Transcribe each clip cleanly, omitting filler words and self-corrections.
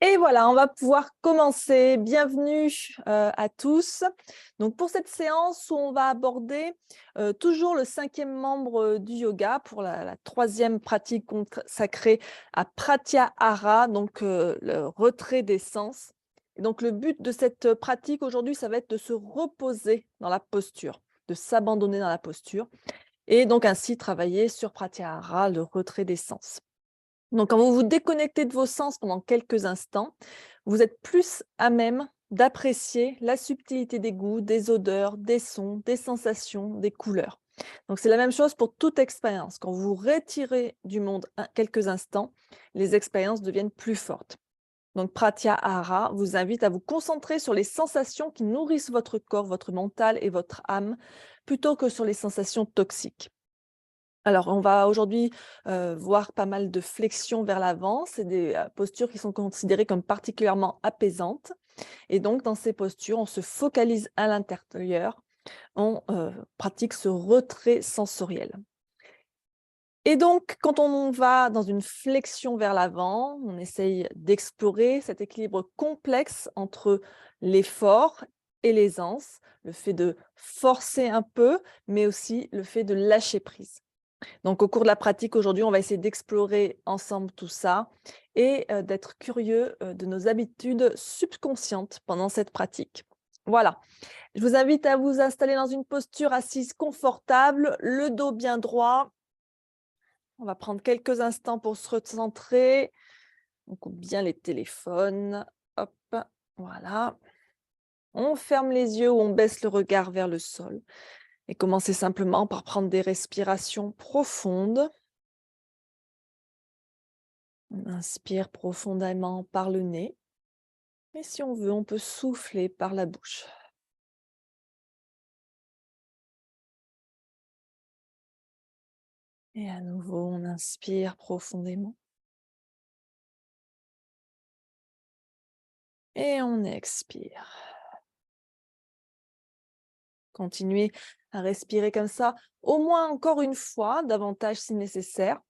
Et voilà, on va pouvoir commencer. Bienvenue à tous. Donc pour cette séance où on va aborder toujours le cinquième membre du yoga pour la troisième pratique consacrée à Pratyahara, donc le retrait des sens. Et donc le but de cette pratique aujourd'hui, ça va être de se reposer dans la posture, de s'abandonner dans la posture et donc ainsi travailler sur Pratyahara, le retrait des sens. Donc, quand vous vous déconnectez de vos sens pendant quelques instants, vous êtes plus à même d'apprécier la subtilité des goûts, des odeurs, des sons, des sensations, des couleurs. Donc, c'est la même chose pour toute expérience. Quand vous retirez du monde quelques instants, les expériences deviennent plus fortes. Donc, Pratyahara vous invite à vous concentrer sur les sensations qui nourrissent votre corps, votre mental et votre âme, plutôt que sur les sensations toxiques. Alors, on va aujourd'hui voir pas mal de flexions vers l'avant. C'est des postures qui sont considérées comme particulièrement apaisantes. Et donc, dans ces postures, on se focalise à l'intérieur, on pratique ce retrait sensoriel. Et donc, quand on va dans une flexion vers l'avant, on essaye d'explorer cet équilibre complexe entre l'effort et l'aisance, le fait de forcer un peu, mais aussi le fait de lâcher prise. Donc, au cours de la pratique aujourd'hui, on va essayer d'explorer ensemble tout ça et d'être curieux de nos habitudes subconscientes pendant cette pratique. Voilà, je vous invite à vous installer dans une posture assise confortable, le dos bien droit. On va prendre quelques instants pour se recentrer. On coupe bien les téléphones. Hop, voilà. On ferme les yeux ou on baisse le regard vers le sol. Et commencez simplement par prendre des respirations profondes. On inspire profondément par le nez. Et si on veut, on peut souffler par la bouche. Et à nouveau, on inspire profondément. Et on expire. Continuez à respirer comme ça, au moins encore une fois, davantage si nécessaire.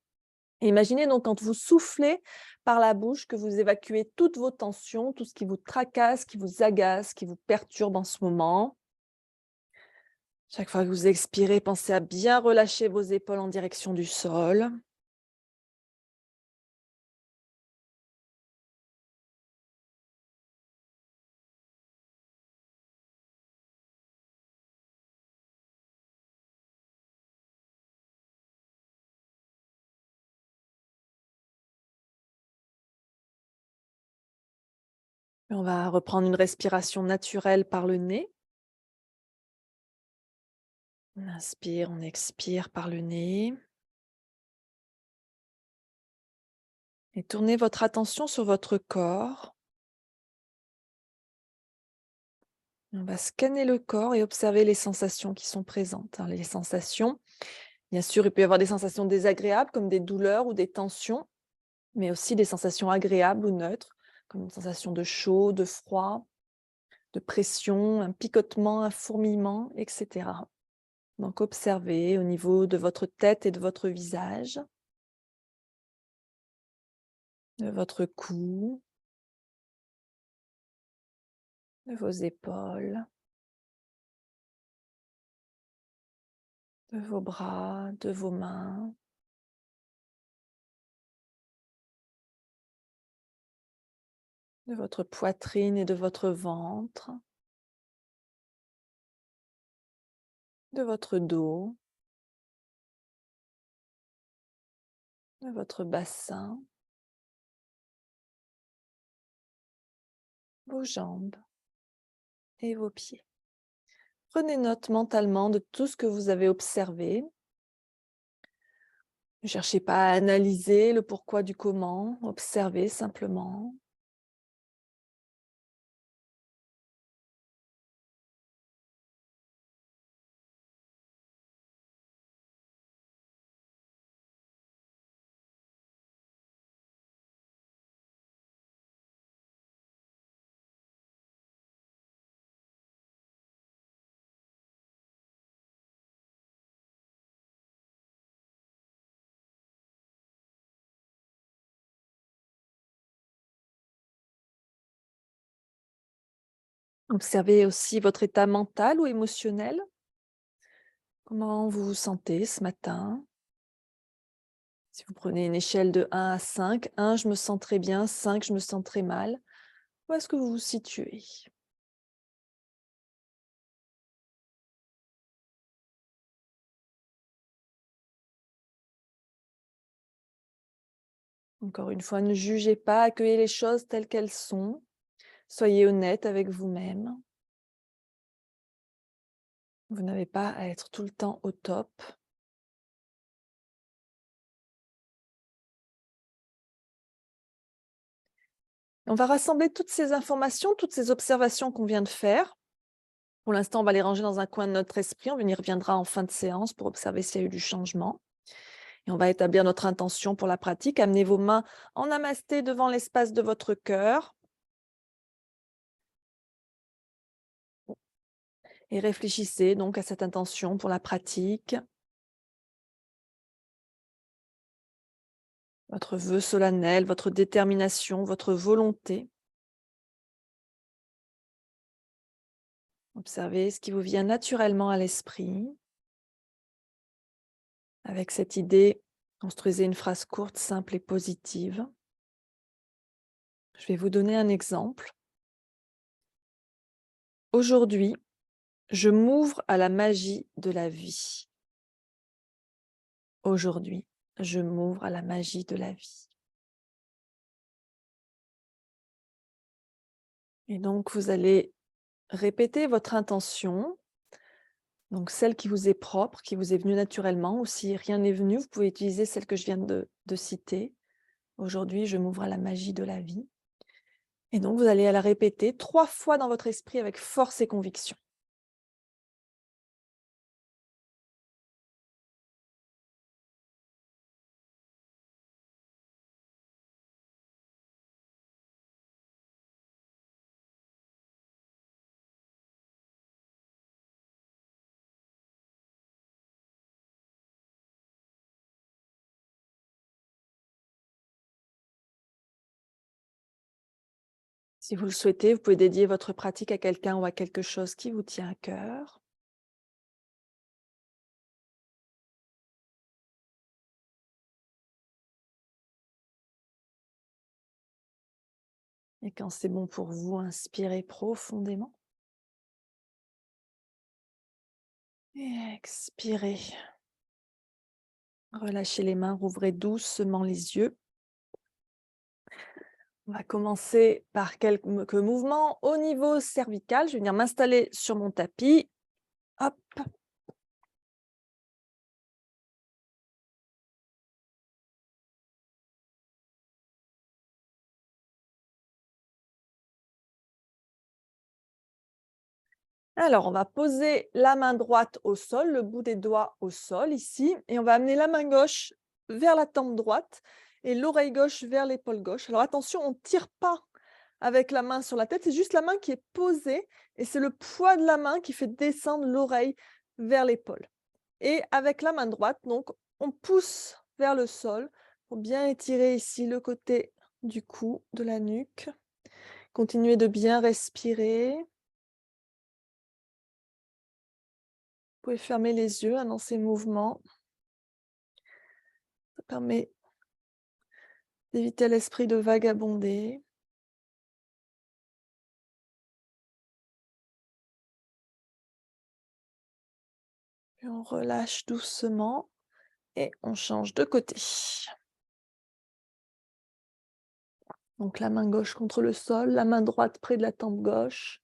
Et imaginez donc quand vous soufflez par la bouche que vous évacuez toutes vos tensions, tout ce qui vous tracasse, qui vous agace, qui vous perturbe en ce moment. Chaque fois que vous expirez, pensez à bien relâcher vos épaules en direction du sol. Et on va reprendre une respiration naturelle par le nez. On inspire, on expire par le nez. Et tournez votre attention sur votre corps. On va scanner le corps et observer les sensations qui sont présentes. Alors, les sensations, bien sûr, il peut y avoir des sensations désagréables comme des douleurs ou des tensions, mais aussi des sensations agréables ou neutres, comme une sensation de chaud, de froid, de pression, un picotement, un fourmillement, etc. Donc, observez au niveau de votre tête et de votre visage, de votre cou, de vos épaules, de vos bras, de vos mains, de votre poitrine et de votre ventre, de votre dos, de votre bassin, vos jambes et vos pieds. Prenez note mentalement de tout ce que vous avez observé. Ne cherchez pas à analyser le pourquoi du comment, observez simplement. Observez aussi votre état mental ou émotionnel. Comment vous vous sentez ce matin? Si vous prenez une échelle de 1 à 5, 1, je me sens très bien, 5, je me sens très mal. Où est-ce que vous vous situez? Encore une fois, ne jugez pas, accueillez les choses telles qu'elles sont. Soyez honnête avec vous-même. Vous n'avez pas à être tout le temps au top. On va rassembler toutes ces informations, toutes ces observations qu'on vient de faire. Pour l'instant, on va les ranger dans un coin de notre esprit. On y reviendra en fin de séance pour observer s'il y a eu du changement. Et on va établir notre intention pour la pratique. Amenez vos mains en namasté devant l'espace de votre cœur et réfléchissez donc à cette intention pour la pratique. Votre vœu solennel, votre détermination, votre volonté. Observez ce qui vous vient naturellement à l'esprit. Avec cette idée, construisez une phrase courte, simple et positive. Je vais vous donner un exemple. Aujourd'hui, je m'ouvre à la magie de la vie. Aujourd'hui, je m'ouvre à la magie de la vie. Et donc, vous allez répéter votre intention, donc celle qui vous est propre, qui vous est venue naturellement, ou si rien n'est venu, vous pouvez utiliser celle que je viens de citer. Aujourd'hui, je m'ouvre à la magie de la vie. Et donc, vous allez la répéter 3 fois dans votre esprit avec force et conviction. Si vous le souhaitez, vous pouvez dédier votre pratique à quelqu'un ou à quelque chose qui vous tient à cœur. Et quand c'est bon pour vous, inspirez profondément. Et expirez. Relâchez les mains, rouvrez doucement les yeux. On va commencer par quelques mouvements au niveau cervical. Je vais venir m'installer sur mon tapis. Hop. Alors, on va poser la main droite au sol, le bout des doigts au sol ici, et on va amener la main gauche vers la tempe droite et l'oreille gauche vers l'épaule gauche. Alors attention, on ne tire pas avec la main sur la tête, c'est juste la main qui est posée et c'est le poids de la main qui fait descendre l'oreille vers l'épaule. Et avec la main droite, donc, on pousse vers le sol pour bien étirer ici le côté du cou, de la nuque. Continuez de bien respirer. Vous pouvez fermer les yeux dans ces mouvements. Ça permet d'éviter à l'esprit de vagabonder. Puis on relâche doucement et on change de côté. Donc la main gauche contre le sol, la main droite près de la tempe gauche.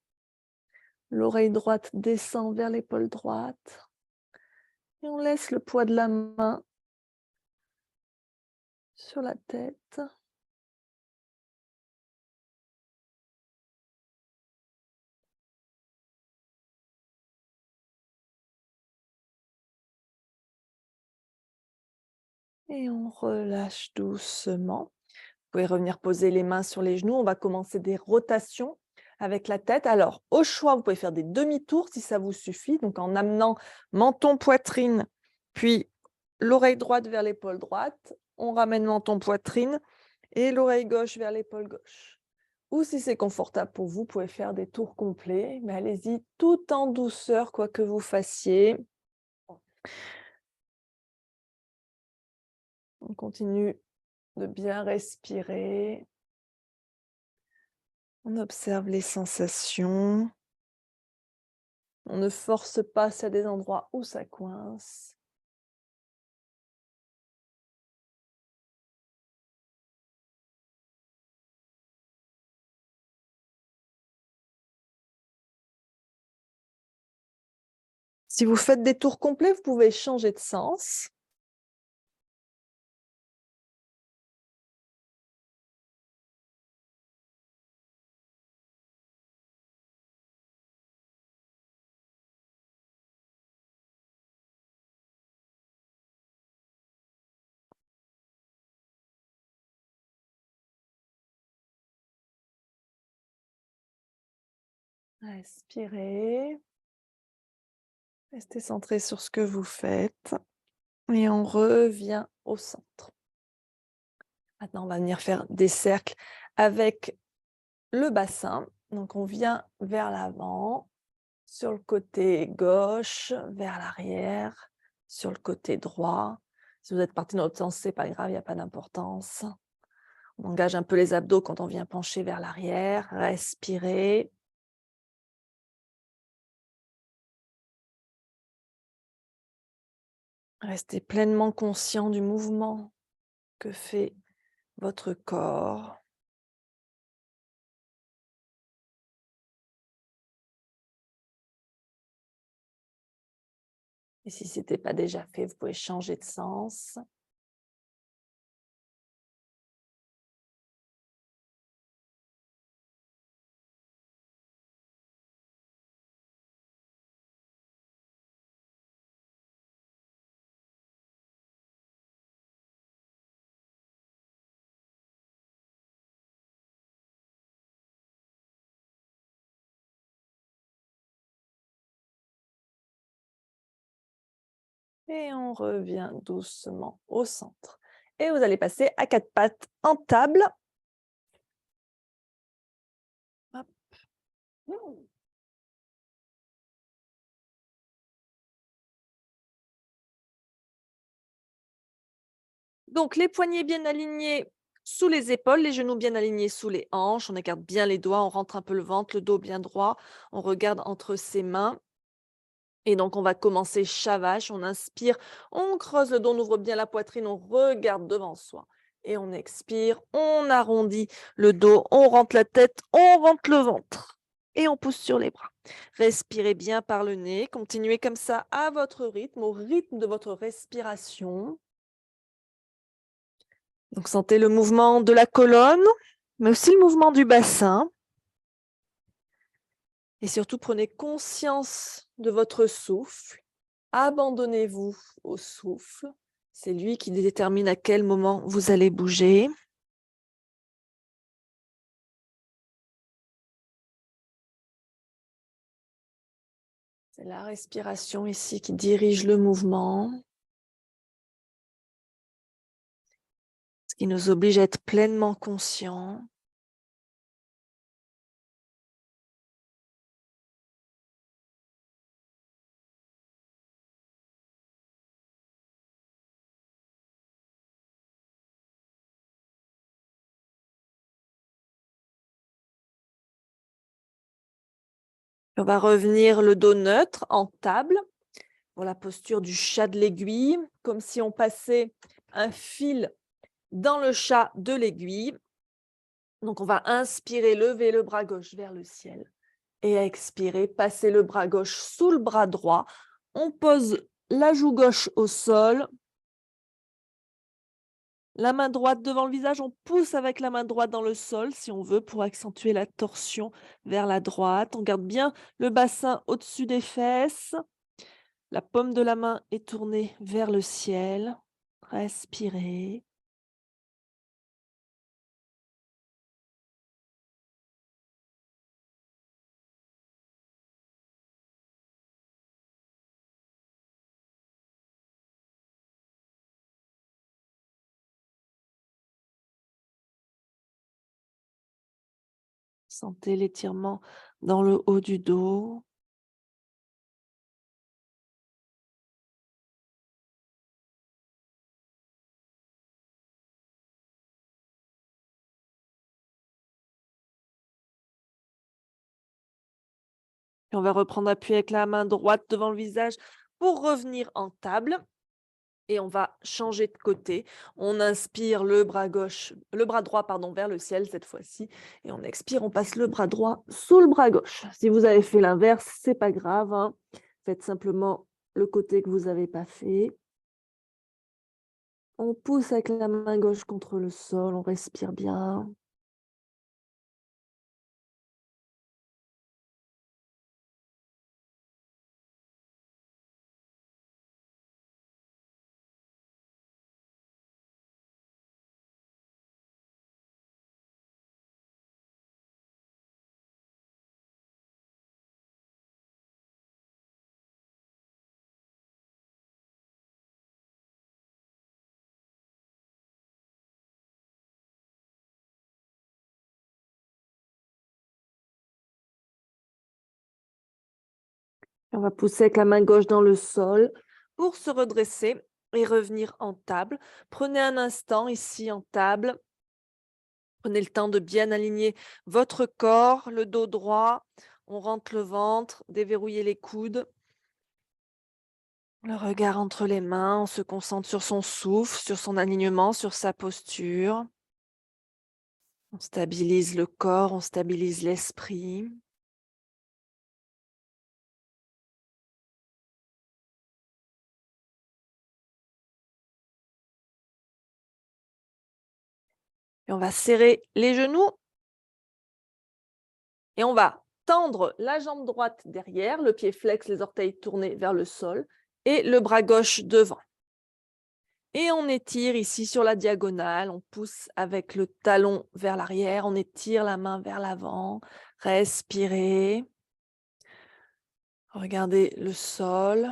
L'oreille droite descend vers l'épaule droite. Et on laisse le poids de la main sur la tête. Et on relâche doucement. Vous pouvez revenir poser les mains sur les genoux. On va commencer des rotations avec la tête. Alors, au choix, vous pouvez faire des demi-tours si ça vous suffit. Donc, en amenant menton, poitrine, puis l'oreille droite vers l'épaule droite. On ramène menton, poitrine et l'oreille gauche vers l'épaule gauche. Ou si c'est confortable pour vous, vous pouvez faire des tours complets, mais allez-y tout en douceur, quoi que vous fassiez. On continue de bien respirer. On observe les sensations. On ne force pas, s'il y a des endroits où ça coince. Si vous faites des tours complets, vous pouvez changer de sens. Respirez. Restez centré sur ce que vous faites. Et on revient au centre. Maintenant, on va venir faire des cercles avec le bassin. Donc, on vient vers l'avant, sur le côté gauche, vers l'arrière, sur le côté droit. Si vous êtes parti dans l'autre sens, c'est pas grave, il n'y a pas d'importance. On engage un peu les abdos quand on vient pencher vers l'arrière. Respirez. Restez pleinement conscient du mouvement que fait votre corps. Et si ce n'était pas déjà fait, vous pouvez changer de sens. Et on revient doucement au centre. Et vous allez passer à quatre pattes en table. Hop. Donc, les poignets bien alignés sous les épaules, les genoux bien alignés sous les hanches. On écarte bien les doigts, on rentre un peu le ventre, le dos bien droit. On regarde entre ses mains. Et donc, on va commencer chat vache. On inspire, on creuse le dos, on ouvre bien la poitrine, on regarde devant soi. Et on expire, on arrondit le dos, on rentre la tête, on rentre le ventre. Et on pousse sur les bras. Respirez bien par le nez. Continuez comme ça à votre rythme, au rythme de votre respiration. Donc, sentez le mouvement de la colonne, mais aussi le mouvement du bassin. Et surtout, prenez conscience de votre souffle. Abandonnez-vous au souffle. C'est lui qui détermine à quel moment vous allez bouger. C'est la respiration ici qui dirige le mouvement. Ce qui nous oblige à être pleinement conscients. On va revenir le dos neutre en table pour la posture du chat de l'aiguille, comme si on passait un fil dans le chat de l'aiguille. Donc, on va inspirer, lever le bras gauche vers le ciel et expirer, passer le bras gauche sous le bras droit. On pose la joue gauche au sol. La main droite devant le visage, on pousse avec la main droite dans le sol si on veut pour accentuer la torsion vers la droite. On garde bien le bassin au-dessus des fesses. La paume de la main est tournée vers le ciel. Respirez. Sentez l'étirement dans le haut du dos. Et on va reprendre appui avec la main droite devant le visage pour revenir en table. Et on va changer de côté. On inspire le bras droit pardon, vers le ciel cette fois-ci. Et on expire, on passe le bras droit sous le bras gauche. Si vous avez fait l'inverse, c'est pas grave, hein. Faites simplement le côté que vous n'avez pas fait. On pousse avec la main gauche contre le sol, on respire bien. On va pousser avec la main gauche dans le sol pour se redresser et revenir en table. Prenez un instant ici en table. Prenez le temps de bien aligner votre corps, le dos droit. On rentre le ventre, déverrouillez les coudes. Le regard entre les mains, on se concentre sur son souffle, sur son alignement, sur sa posture. On stabilise le corps, on stabilise l'esprit. Et on va serrer les genoux et on va tendre la jambe droite derrière, le pied flex, les orteils tournés vers le sol et le bras gauche devant. Et on étire ici sur la diagonale, on pousse avec le talon vers l'arrière, on étire la main vers l'avant, respirez. Regardez le sol.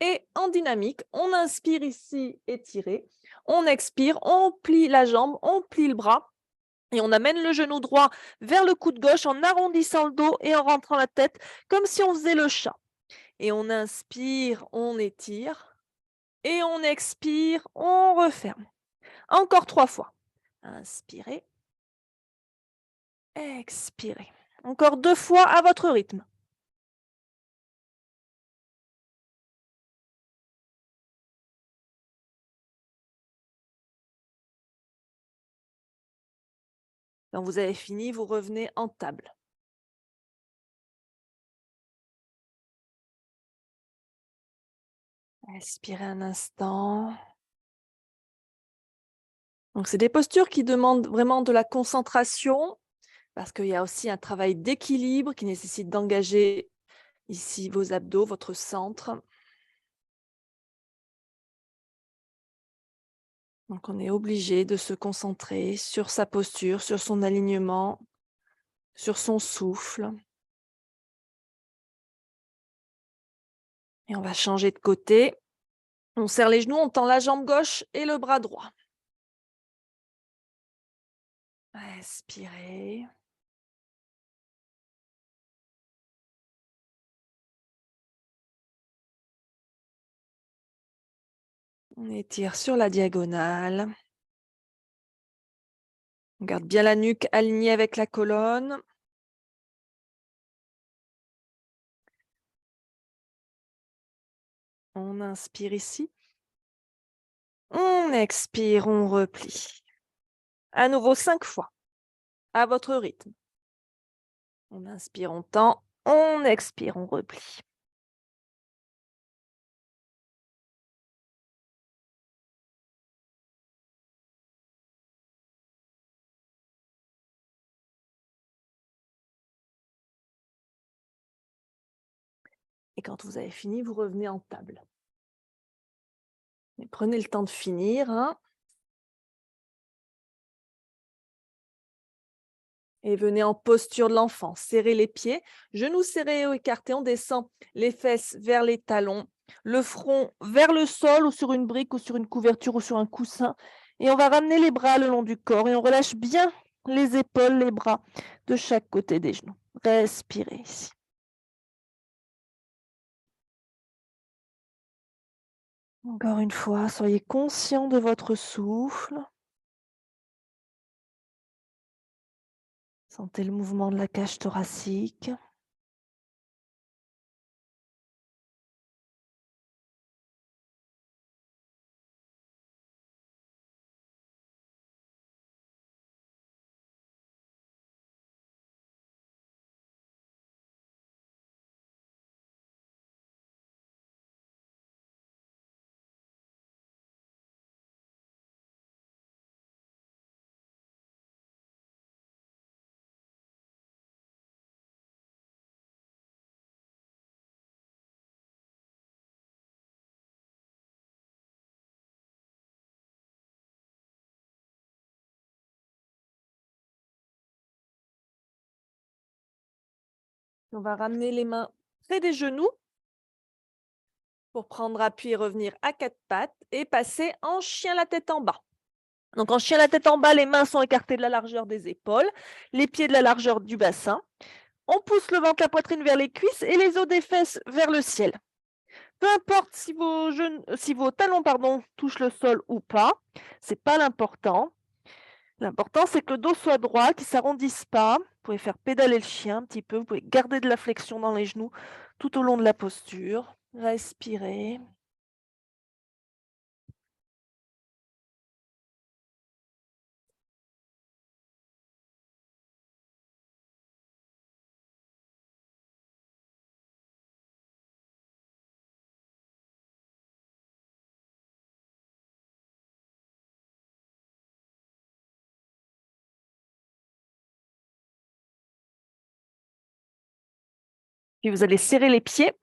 Et en dynamique, on inspire ici, étiré. On expire, on plie la jambe, on plie le bras. Et on amène le genou droit vers le coude gauche en arrondissant le dos et en rentrant la tête comme si on faisait le chat. Et on inspire, on étire. Et on expire, on referme. Encore 3 fois. Inspirez. Expirez. Encore 2 fois à votre rythme. Quand vous avez fini, vous revenez en table. Expirez un instant. Donc, c'est des postures qui demandent vraiment de la concentration parce qu'il y a aussi un travail d'équilibre qui nécessite d'engager ici vos abdos, votre centre. Donc, on est obligé de se concentrer sur sa posture, sur son alignement, sur son souffle. Et on va changer de côté. On serre les genoux, on tend la jambe gauche et le bras droit. Respirez. On étire sur la diagonale. On garde bien la nuque alignée avec la colonne. On inspire ici. On expire, on replie. À nouveau 5 fois, à votre rythme. On inspire, on tend. On expire, on replie. Et quand vous avez fini, vous revenez en table. Et prenez le temps de finir. Hein. Et venez en posture de l'enfant. Serrez les pieds, genoux serrés ou écartés. On descend les fesses vers les talons, le front vers le sol ou sur une brique ou sur une couverture ou sur un coussin. Et on va ramener les bras le long du corps et on relâche bien les épaules, les bras de chaque côté des genoux. Respirez ici. Encore une fois, soyez conscient de votre souffle. Sentez le mouvement de la cage thoracique. On va ramener les mains près des genoux pour prendre appui et revenir à quatre pattes et passer en chien la tête en bas. Donc en chien la tête en bas, les mains sont écartées de la largeur des épaules, les pieds de la largeur du bassin. On pousse le ventre, la poitrine vers les cuisses et les os des fesses vers le ciel. Peu importe si vos talons touchent le sol ou pas, c'est pas l'important. L'important, c'est que le dos soit droit, qu'il ne s'arrondisse pas. Vous pouvez faire pédaler le chien un petit peu. Vous pouvez garder de la flexion dans les genoux tout au long de la posture. Respirez. Puis vous allez serrer les pieds.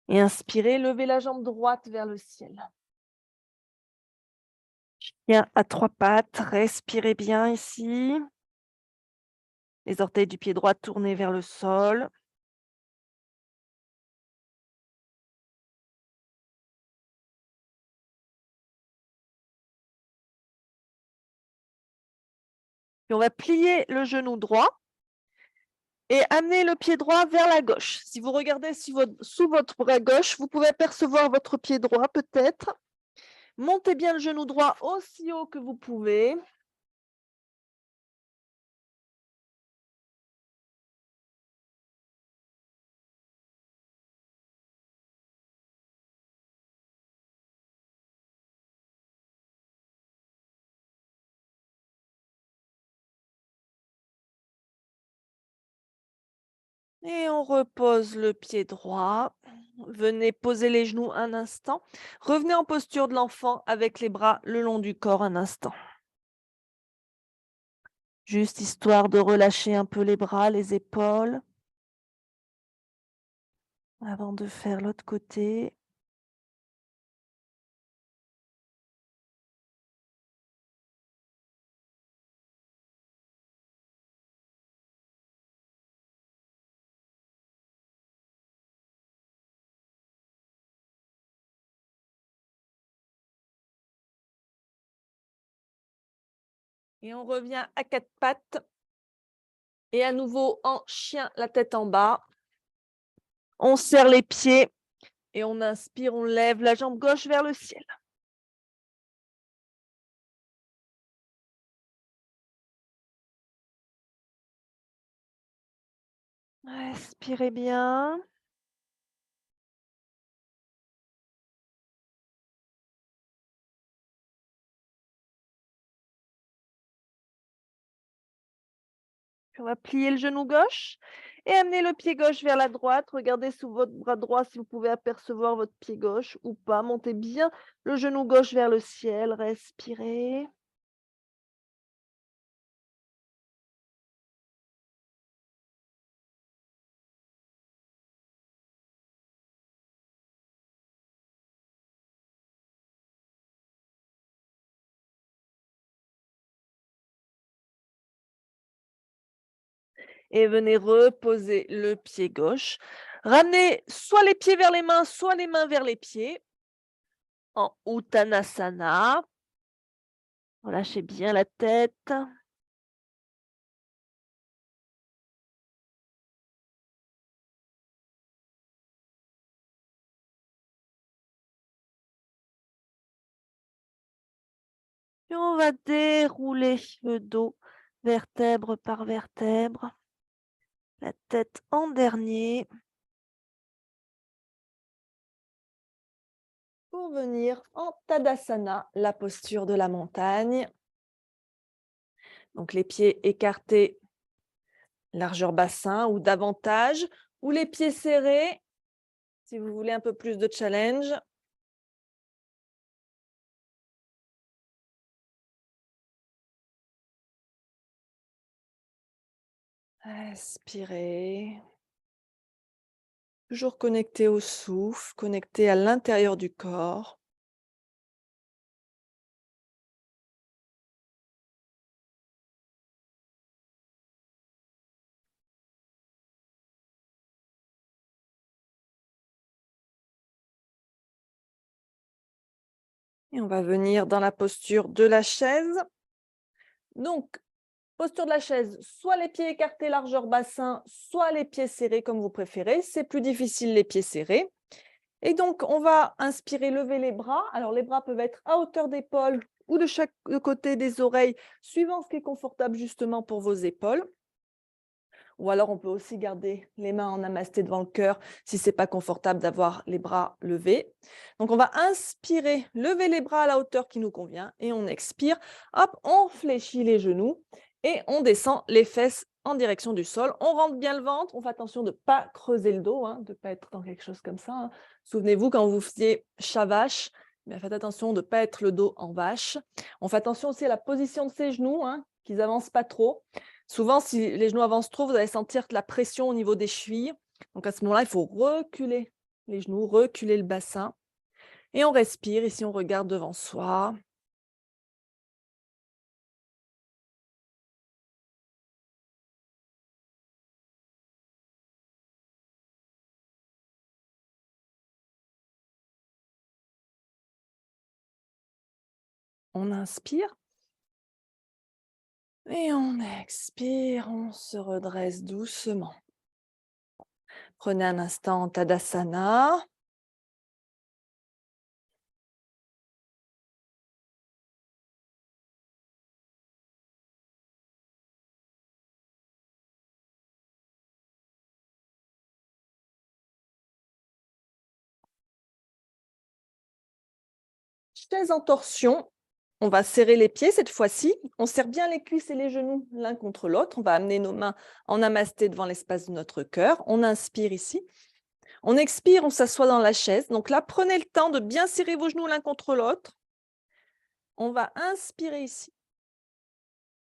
Et inspirez, levez la jambe droite vers le ciel. Chien à trois pattes. Respirez bien ici. Les orteils du pied droit tournés vers le sol. Puis on va plier le genou droit et amener le pied droit vers la gauche. Si vous regardez sous votre bras gauche, vous pouvez apercevoir votre pied droit peut-être. Montez bien le genou droit aussi haut que vous pouvez. Et on repose le pied droit. Venez poser les genoux un instant. Revenez en posture de l'enfant avec les bras le long du corps un instant. Juste histoire de relâcher un peu les bras, les épaules. Avant de faire l'autre côté. Et on revient à quatre pattes. Et à nouveau en chien, la tête en bas. On serre les pieds et on inspire, on lève la jambe gauche vers le ciel. Respirez bien. Puis on va plier le genou gauche et amener le pied gauche vers la droite. Regardez sous votre bras droit si vous pouvez apercevoir votre pied gauche ou pas. Montez bien le genou gauche vers le ciel. Respirez. Et venez reposer le pied gauche. Ramenez soit les pieds vers les mains, soit les mains vers les pieds. En Uttanasana. Relâchez bien la tête. Et on va dérouler le dos, vertèbre par vertèbre. La tête en dernier. Pour venir en Tadasana, la posture de la montagne. Donc les pieds écartés, largeur bassin ou davantage, ou les pieds serrés, si vous voulez un peu plus de challenge. Inspirez. Toujours connecté au souffle, connecté à l'intérieur du corps. Et on va venir dans la posture de la chaise. Donc, posture de la chaise, soit les pieds écartés, largeur bassin, soit les pieds serrés comme vous préférez. C'est plus difficile les pieds serrés. Et donc, on va inspirer, lever les bras. Alors, les bras peuvent être à hauteur d'épaule ou de chaque côté des oreilles, suivant ce qui est confortable justement pour vos épaules. Ou alors, on peut aussi garder les mains en namasté devant le cœur si ce n'est pas confortable d'avoir les bras levés. Donc, on va inspirer, lever les bras à la hauteur qui nous convient et on expire. Hop, on fléchit les genoux et on descend les fesses en direction du sol. On rentre bien le ventre. On fait attention de ne pas creuser le dos, de ne pas être dans quelque chose comme ça. Souvenez-vous, quand vous faisiez chat-vache, faites attention de ne pas être le dos en vache. On fait attention aussi à la position de ses genoux, qu'ils n'avancent pas trop. Souvent, si les genoux avancent trop, vous allez sentir la pression au niveau des chevilles. Donc à ce moment-là, il faut reculer les genoux, reculer le bassin. Et on respire. Ici, on regarde devant soi. On inspire. Et on expire. On se redresse doucement. Prenez un instant Tadasana. Chaise en torsion. On va serrer les pieds cette fois-ci. On serre bien les cuisses et les genoux l'un contre l'autre. On va amener nos mains en namasté devant l'espace de notre cœur. On inspire ici. On expire, on s'assoit dans la chaise. Donc là, prenez le temps de bien serrer vos genoux l'un contre l'autre. On va inspirer ici.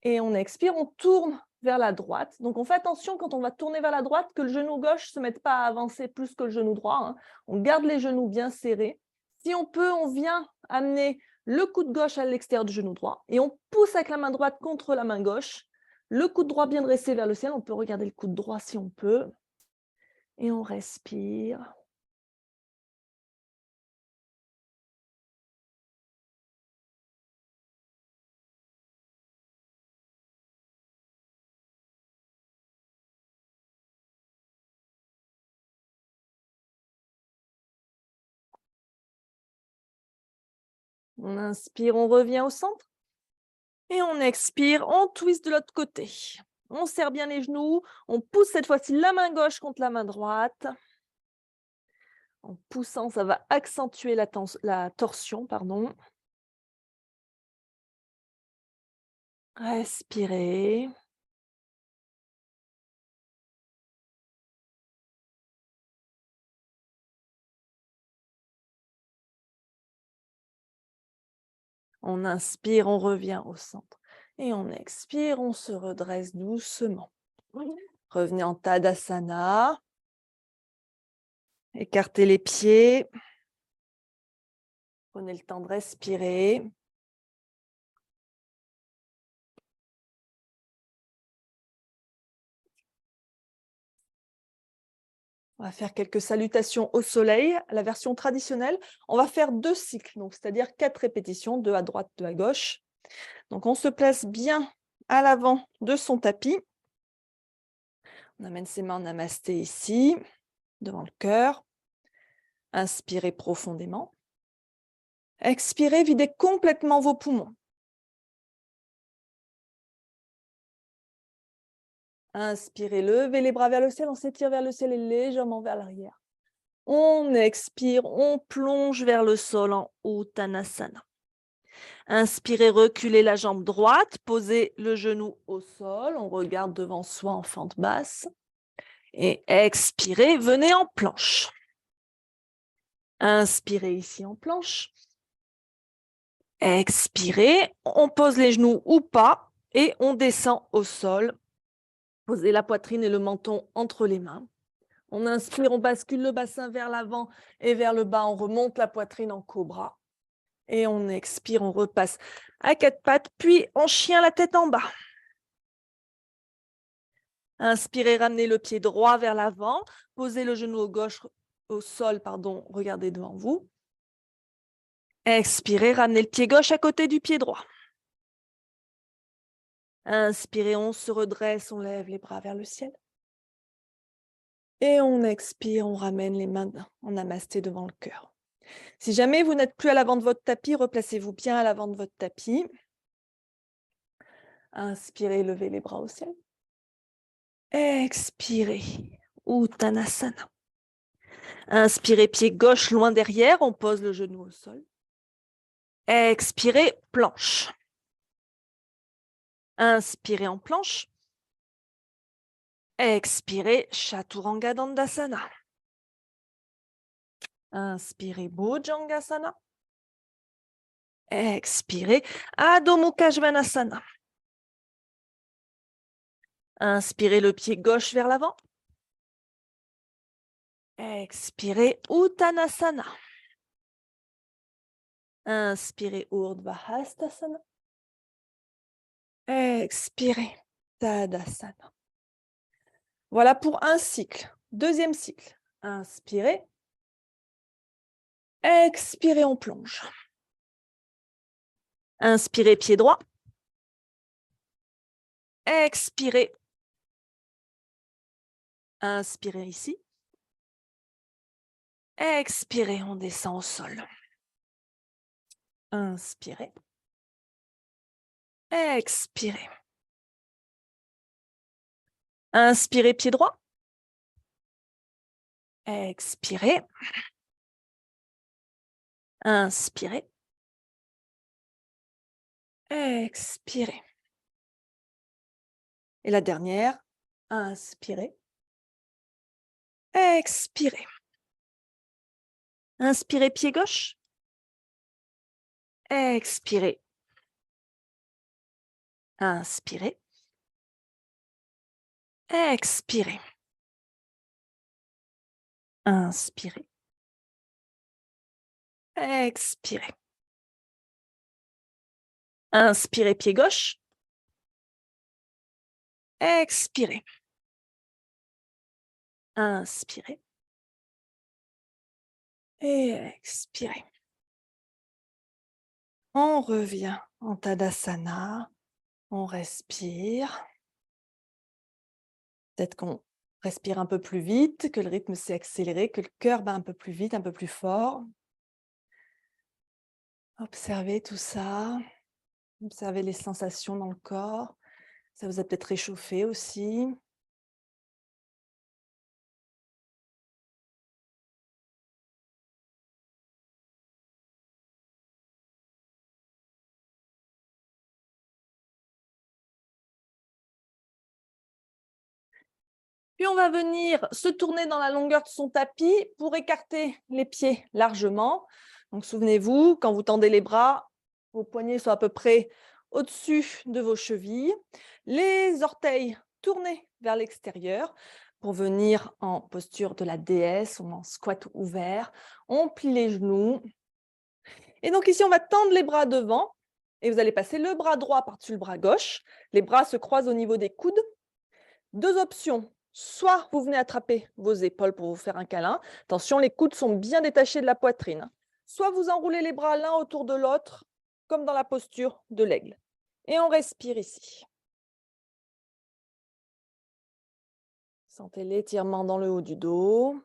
Et on expire, on tourne vers la droite. Donc on fait attention quand on va tourner vers la droite que le genou gauche ne se mette pas à avancer plus que le genou droit. On garde les genoux bien serrés. Si on peut, on vient amener le coude gauche à l'extérieur du genou droit et on pousse avec la main droite contre la main gauche. Le coude droit bien dressé vers le ciel. On peut regarder le coude droit si on peut. Et on respire. On inspire, on revient au centre. Et on expire, on twist de l'autre côté. On serre bien les genoux. On pousse cette fois-ci la main gauche contre la main droite. En poussant, ça va accentuer la torsion. Respirez. On inspire, on revient au centre. Et on expire, on se redresse doucement. Revenez en Tadasana. Écartez les pieds. Prenez le temps de respirer. On va faire quelques salutations au soleil, la version traditionnelle. On va faire 2 cycles, donc c'est-à-dire 4 répétitions, 2 à droite, 2 à gauche. Donc on se place bien à l'avant de son tapis. On amène ses mains en namasté ici, devant le cœur. Inspirez profondément. Expirez, videz complètement vos poumons. Inspirez, levez les bras vers le ciel, on s'étire vers le ciel et légèrement vers l'arrière. On expire, on plonge vers le sol en Uttanasana. Inspirez, reculez la jambe droite, posez le genou au sol, on regarde devant soi en fente basse. Et expirez, venez en planche. Inspirez ici en planche. Expirez, on pose les genoux ou pas et on descend au sol. Posez la poitrine et le menton entre les mains. On inspire, on bascule le bassin vers l'avant et vers le bas. On remonte la poitrine en cobra. Et on expire, on repasse à 4 pattes, puis en chien, la tête en bas. Inspirez, ramenez le pied droit vers l'avant. Posez le genou au sol, regardez devant vous. Expirez, ramenez le pied gauche à côté du pied droit. Inspirez, on se redresse, on lève les bras vers le ciel. Et on expire, on ramène les mains en namasté devant le cœur. Si jamais vous n'êtes plus à l'avant de votre tapis, replacez-vous bien à l'avant de votre tapis. Inspirez, levez les bras au ciel. Expirez, Uttanasana. Inspirez, pied gauche loin derrière, on pose le genou au sol. Expirez, planche. Inspirez en planche. Expirez, Chaturanga Dandasana. Inspirez, Bhujangasana. Expirez, Adho Mukha Svanasana. Inspirez le pied gauche vers l'avant. Expirez, Uttanasana. Inspirez, Urdhva Hastasana. Expirez, Tadasana. Voilà pour un cycle. Deuxième cycle. Inspirez. Expirez, on plonge. Inspirez, pied droit. Expirez. Inspirez ici. Expirez, on descend au sol. Inspirez. Expirez. Inspirez, pied droit. Expirez. Inspirez. Expirez. Et la dernière, inspirez. Expirez. Inspirez, pied gauche. Expirez. Inspirez. Expirez. Inspirez. Expirez. Inspirez, pied gauche. Expirez. Inspirez. Et expirez. On revient en Tadasana. On respire. Peut-être qu'on respire un peu plus vite, que le rythme s'est accéléré, que le cœur bat un peu plus vite, un peu plus fort. Observez tout ça. Observez les sensations dans le corps. Ça vous a peut-être réchauffé aussi. Puis on va venir se tourner dans la longueur de son tapis pour écarter les pieds largement. Donc souvenez-vous, quand vous tendez les bras, vos poignets sont à peu près au-dessus de vos chevilles. Les orteils tournés vers l'extérieur pour venir en posture de la déesse ou en squat ouvert. On plie les genoux. Et donc ici, on va tendre les bras devant et vous allez passer le bras droit par-dessus le bras gauche. Les bras se croisent au niveau des coudes. Deux options. Soit vous venez attraper vos épaules pour vous faire un câlin. Attention, les coudes sont bien détachés de la poitrine. Soit vous enroulez les bras l'un autour de l'autre, comme dans la posture de l'aigle. Et on respire ici. Sentez l'étirement dans le haut du dos.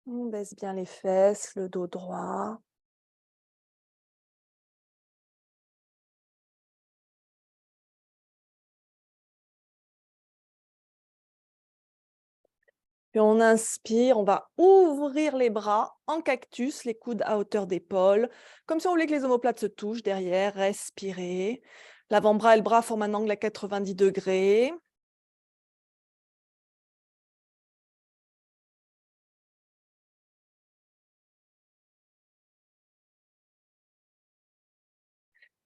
On baisse bien les fesses, le dos droit. Puis on inspire, on va ouvrir les bras en cactus, les coudes à hauteur d'épaule, comme si on voulait que les omoplates se touchent derrière. Respirez. L'avant-bras et le bras forment un angle à 90 degrés.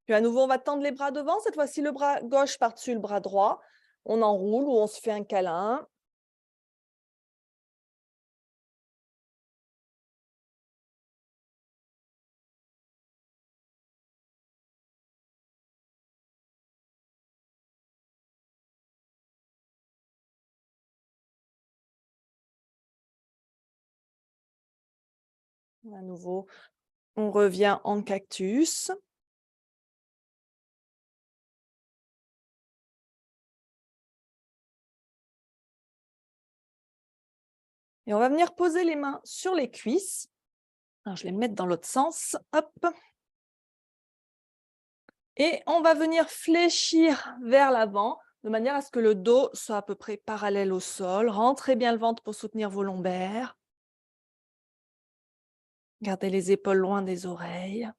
Puis à nouveau, on va tendre les bras devant. Cette fois-ci, le bras gauche par-dessus le bras droit. On enroule ou on se fait un câlin. À nouveau, on revient en cactus. Et on va venir poser les mains sur les cuisses. Alors, je vais les mettre dans l'autre sens. Hop. Et on va venir fléchir vers l'avant de manière à ce que le dos soit à peu près parallèle au sol. Rentrez bien le ventre pour soutenir vos lombaires. Gardez les épaules loin des oreilles.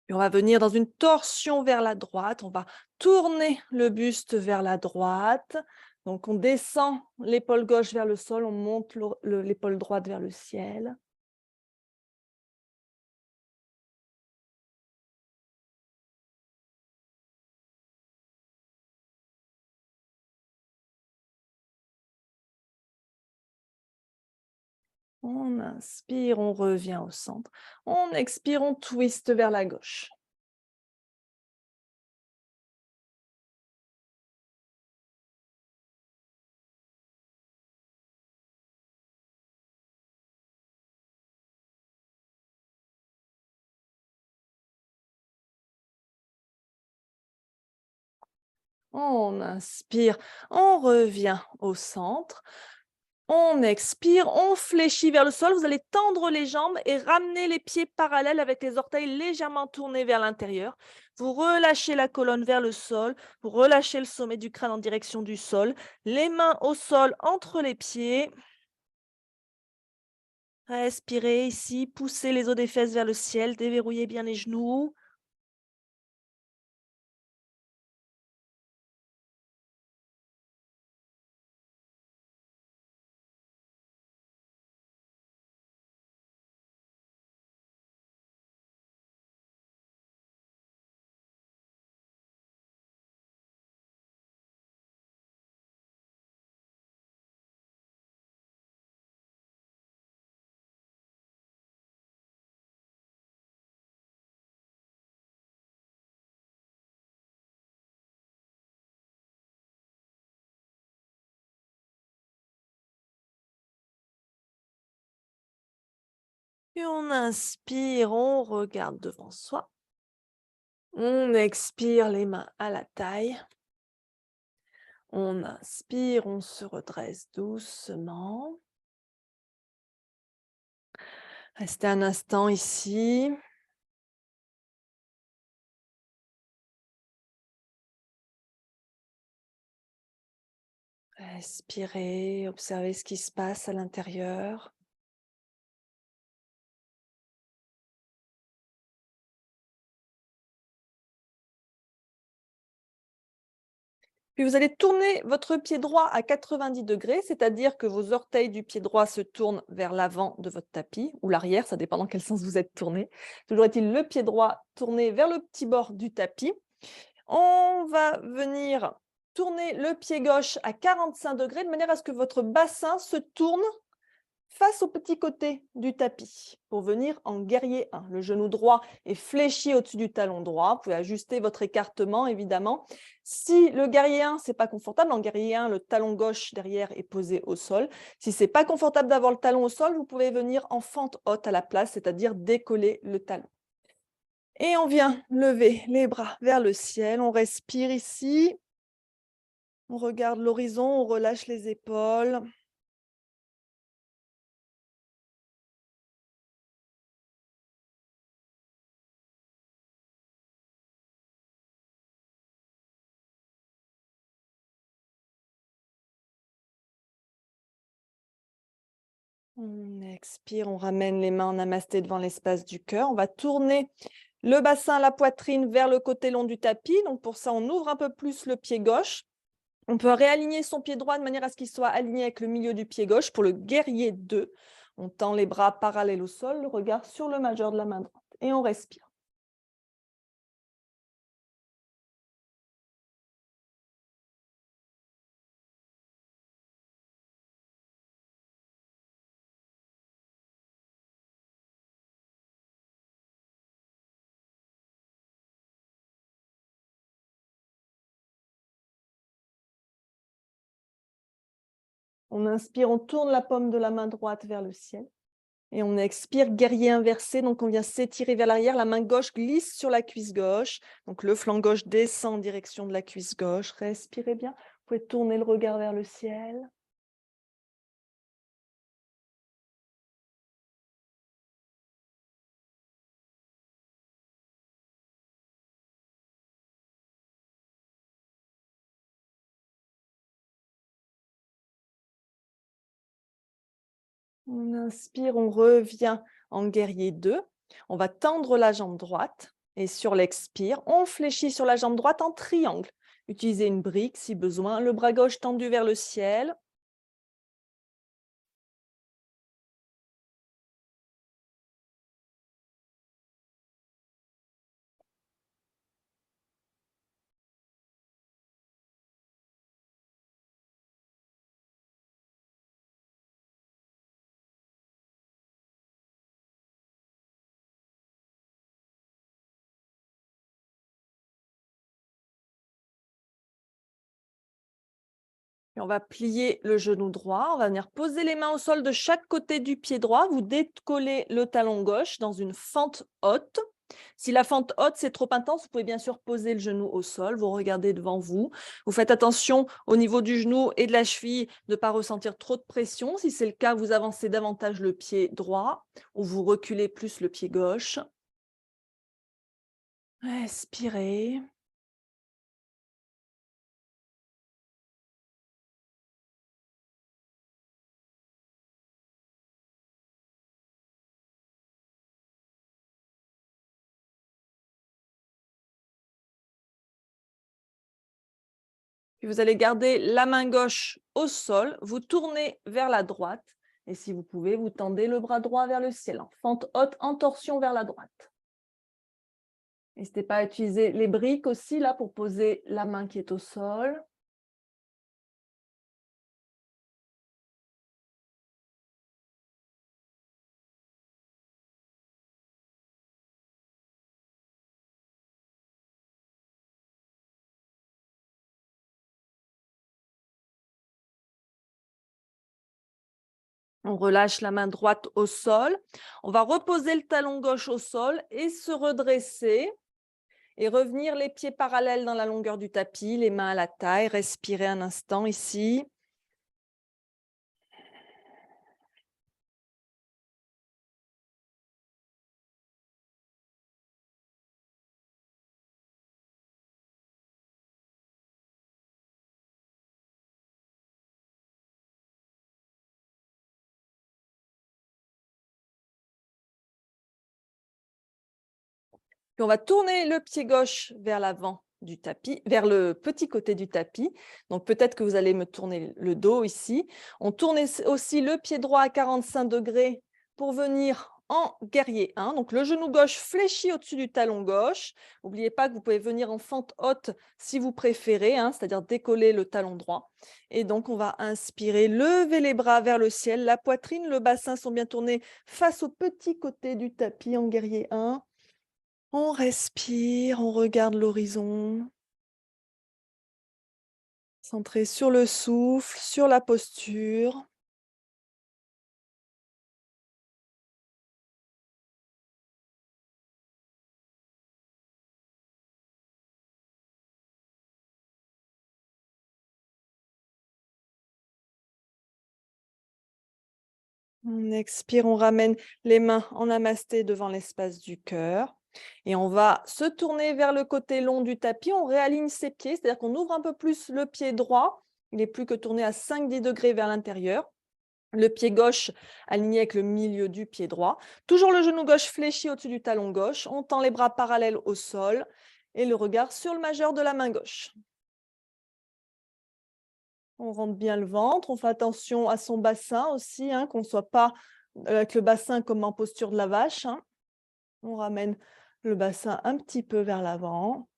Et on va venir dans une torsion vers la droite. On va tourner le buste vers la droite. Donc, on descend l'épaule gauche vers le sol, on monte l'épaule droite vers le ciel. On inspire, on revient au centre. On expire, on twist vers la gauche. On inspire, on revient au centre. On expire, on fléchit vers le sol. Vous allez tendre les jambes et ramener les pieds parallèles avec les orteils légèrement tournés vers l'intérieur. Vous relâchez la colonne vers le sol. Vous relâchez le sommet du crâne en direction du sol. Les mains au sol entre les pieds. Respirez ici, poussez les os des fesses vers le ciel, déverrouillez bien les genoux. Et on inspire, on regarde devant soi. On expire, les mains à la taille. On inspire, on se redresse doucement. Restez un instant ici. Respirez, observez ce qui se passe à l'intérieur. Puis vous allez tourner votre pied droit à 90 degrés, c'est-à-dire que vos orteils du pied droit se tournent vers l'avant de votre tapis ou l'arrière, ça dépend dans quel sens vous êtes tourné. Toujours est-il le pied droit tourné vers le petit bord du tapis. On va venir tourner le pied gauche à 45 degrés de manière à ce que votre bassin se tourne face au petit côté du tapis pour venir en guerrier 1. Le genou droit est fléchi au-dessus du talon droit. Vous pouvez ajuster votre écartement, évidemment. Si le guerrier 1, ce n'est pas confortable, en guerrier 1, le talon gauche derrière est posé au sol. Si ce n'est pas confortable d'avoir le talon au sol, vous pouvez venir en fente haute à la place, c'est-à-dire décoller le talon. Et on vient lever les bras vers le ciel. On respire ici. On regarde l'horizon, on relâche les épaules. On expire, on ramène les mains en namasté devant l'espace du cœur. On va tourner le bassin, la poitrine vers le côté long du tapis. Donc pour ça, on ouvre un peu plus le pied gauche. On peut réaligner son pied droit de manière à ce qu'il soit aligné avec le milieu du pied gauche pour le guerrier 2. On tend les bras parallèles au sol, le regard sur le majeur de la main droite. Et on respire. On inspire, on tourne la paume de la main droite vers le ciel. Et on expire, guerrier inversé. Donc, on vient s'étirer vers l'arrière. La main gauche glisse sur la cuisse gauche. Donc, le flanc gauche descend en direction de la cuisse gauche. Respirez bien. Vous pouvez tourner le regard vers le ciel. On inspire, on revient en guerrier 2. On va tendre la jambe droite. Et sur l'expire, on fléchit sur la jambe droite en triangle. Utilisez une brique si besoin. Le bras gauche tendu vers le ciel. Et on va plier le genou droit. On va venir poser les mains au sol de chaque côté du pied droit. Vous décollez le talon gauche dans une fente haute. Si la fente haute, c'est trop intense, vous pouvez bien sûr poser le genou au sol. Vous regardez devant vous. Vous faites attention au niveau du genou et de la cheville de ne pas ressentir trop de pression. Si c'est le cas, vous avancez davantage le pied droit ou vous reculez plus le pied gauche. Respirez. Puis vous allez garder la main gauche au sol, vous tournez vers la droite et si vous pouvez, vous tendez le bras droit vers le ciel, en fente haute, en torsion vers la droite. N'hésitez pas à utiliser les briques aussi là pour poser la main qui est au sol. On relâche la main droite au sol. On va reposer le talon gauche au sol et se redresser et revenir les pieds parallèles dans la longueur du tapis, les mains à la taille. Respirez un instant ici. Puis on va tourner le pied gauche vers l'avant du tapis, vers le petit côté du tapis. Donc peut-être que vous allez me tourner le dos ici. On tourne aussi le pied droit à 45 degrés pour venir en guerrier 1. Donc, le genou gauche fléchit au-dessus du talon gauche. N'oubliez pas que vous pouvez venir en fente haute si vous préférez, hein, c'est-à-dire décoller le talon droit. Et donc, on va inspirer, lever les bras vers le ciel, la poitrine, le bassin sont bien tournés face au petit côté du tapis en guerrier 1. On respire, on regarde l'horizon. Centré sur le souffle, sur la posture. On expire, on ramène les mains en namasté devant l'espace du cœur. Et on va se tourner vers le côté long du tapis. On réaligne ses pieds, c'est-à-dire qu'on ouvre un peu plus le pied droit. Il n'est plus que tourné à 5-10 degrés vers l'intérieur. Le pied gauche aligné avec le milieu du pied droit. Toujours le genou gauche fléchi au-dessus du talon gauche. On tend les bras parallèles au sol et le regard sur le majeur de la main gauche. On rentre bien le ventre, on fait attention à son bassin aussi, hein, qu'on ne soit pas avec le bassin comme en posture de la vache, hein. On ramène le bassin un petit peu vers l'avant.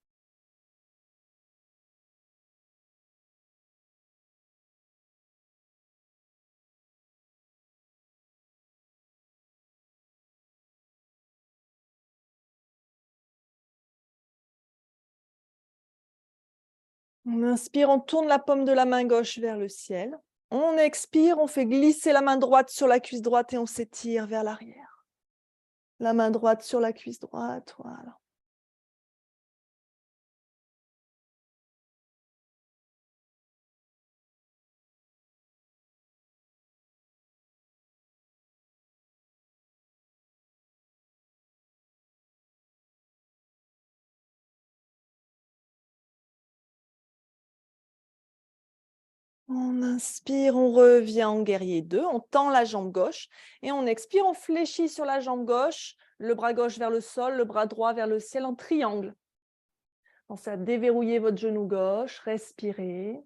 On inspire, on tourne la paume de la main gauche vers le ciel. On expire, on fait glisser la main droite sur la cuisse droite et on s'étire vers l'arrière. La main droite sur la cuisse droite, voilà. On inspire, on revient en guerrier 2, on tend la jambe gauche et on expire, on fléchit sur la jambe gauche, le bras gauche vers le sol, le bras droit vers le ciel en triangle. Pensez à déverrouiller votre genou gauche, respirez.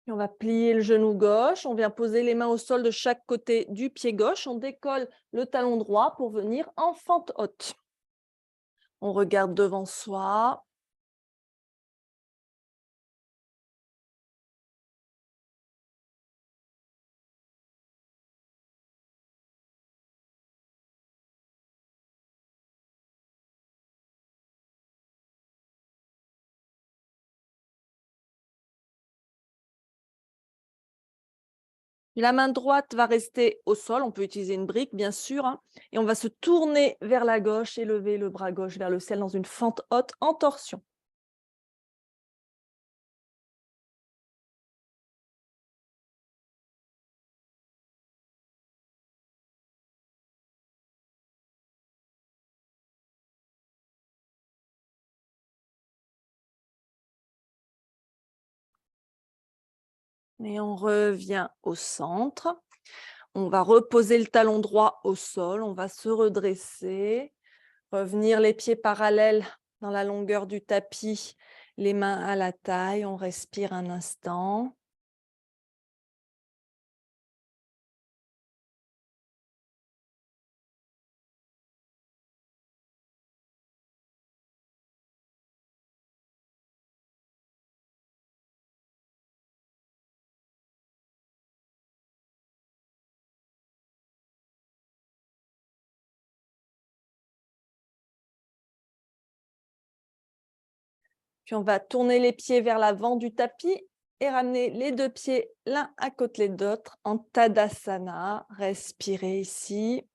Puis on va plier le genou gauche, on vient poser les mains au sol de chaque côté du pied gauche, on décolle le talon droit pour venir en fente haute. On regarde devant soi. La main droite va rester au sol, on peut utiliser une brique bien sûr, hein, et on va se tourner vers la gauche et lever le bras gauche vers le ciel dans une fente haute en torsion. Et on revient au centre. On va reposer le talon droit au sol, on va se redresser, revenir les pieds parallèles dans la longueur du tapis, les mains à la taille, on respire un instant. Puis on va tourner les pieds vers l'avant du tapis et ramener les deux pieds l'un à côté de l'autre en Tadasana. Respirez ici.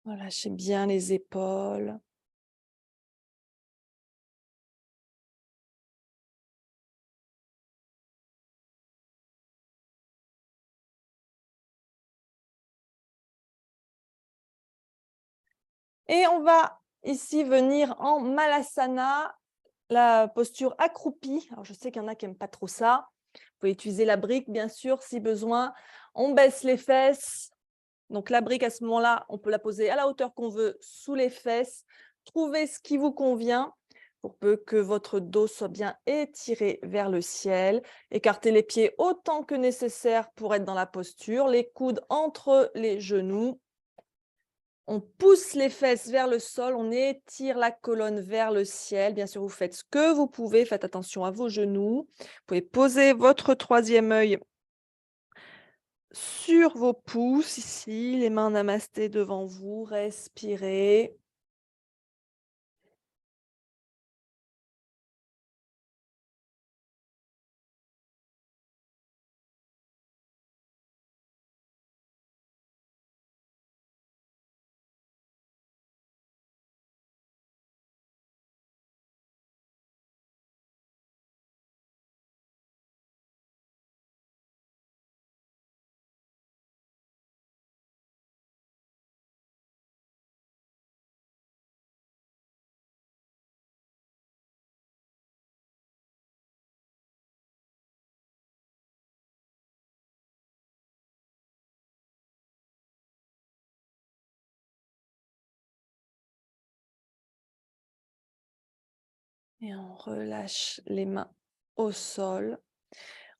Relâchez bien les épaules. Et on va ici venir en Malasana, la posture accroupie. Alors, je sais qu'il y en a qui n'aiment pas trop ça. Vous pouvez utiliser la brique, bien sûr, si besoin. On baisse les fesses. Donc, la brique, à ce moment-là, on peut la poser à la hauteur qu'on veut, sous les fesses. Trouvez ce qui vous convient pour peu que votre dos soit bien étiré vers le ciel. Écartez les pieds autant que nécessaire pour être dans la posture. Les coudes entre les genoux. On pousse les fesses vers le sol, on étire la colonne vers le ciel. Bien sûr, vous faites ce que vous pouvez. Faites attention à vos genoux. Vous pouvez poser votre troisième œil sur vos pouces ici, les mains namasté devant vous. Respirez. Et on relâche les mains au sol.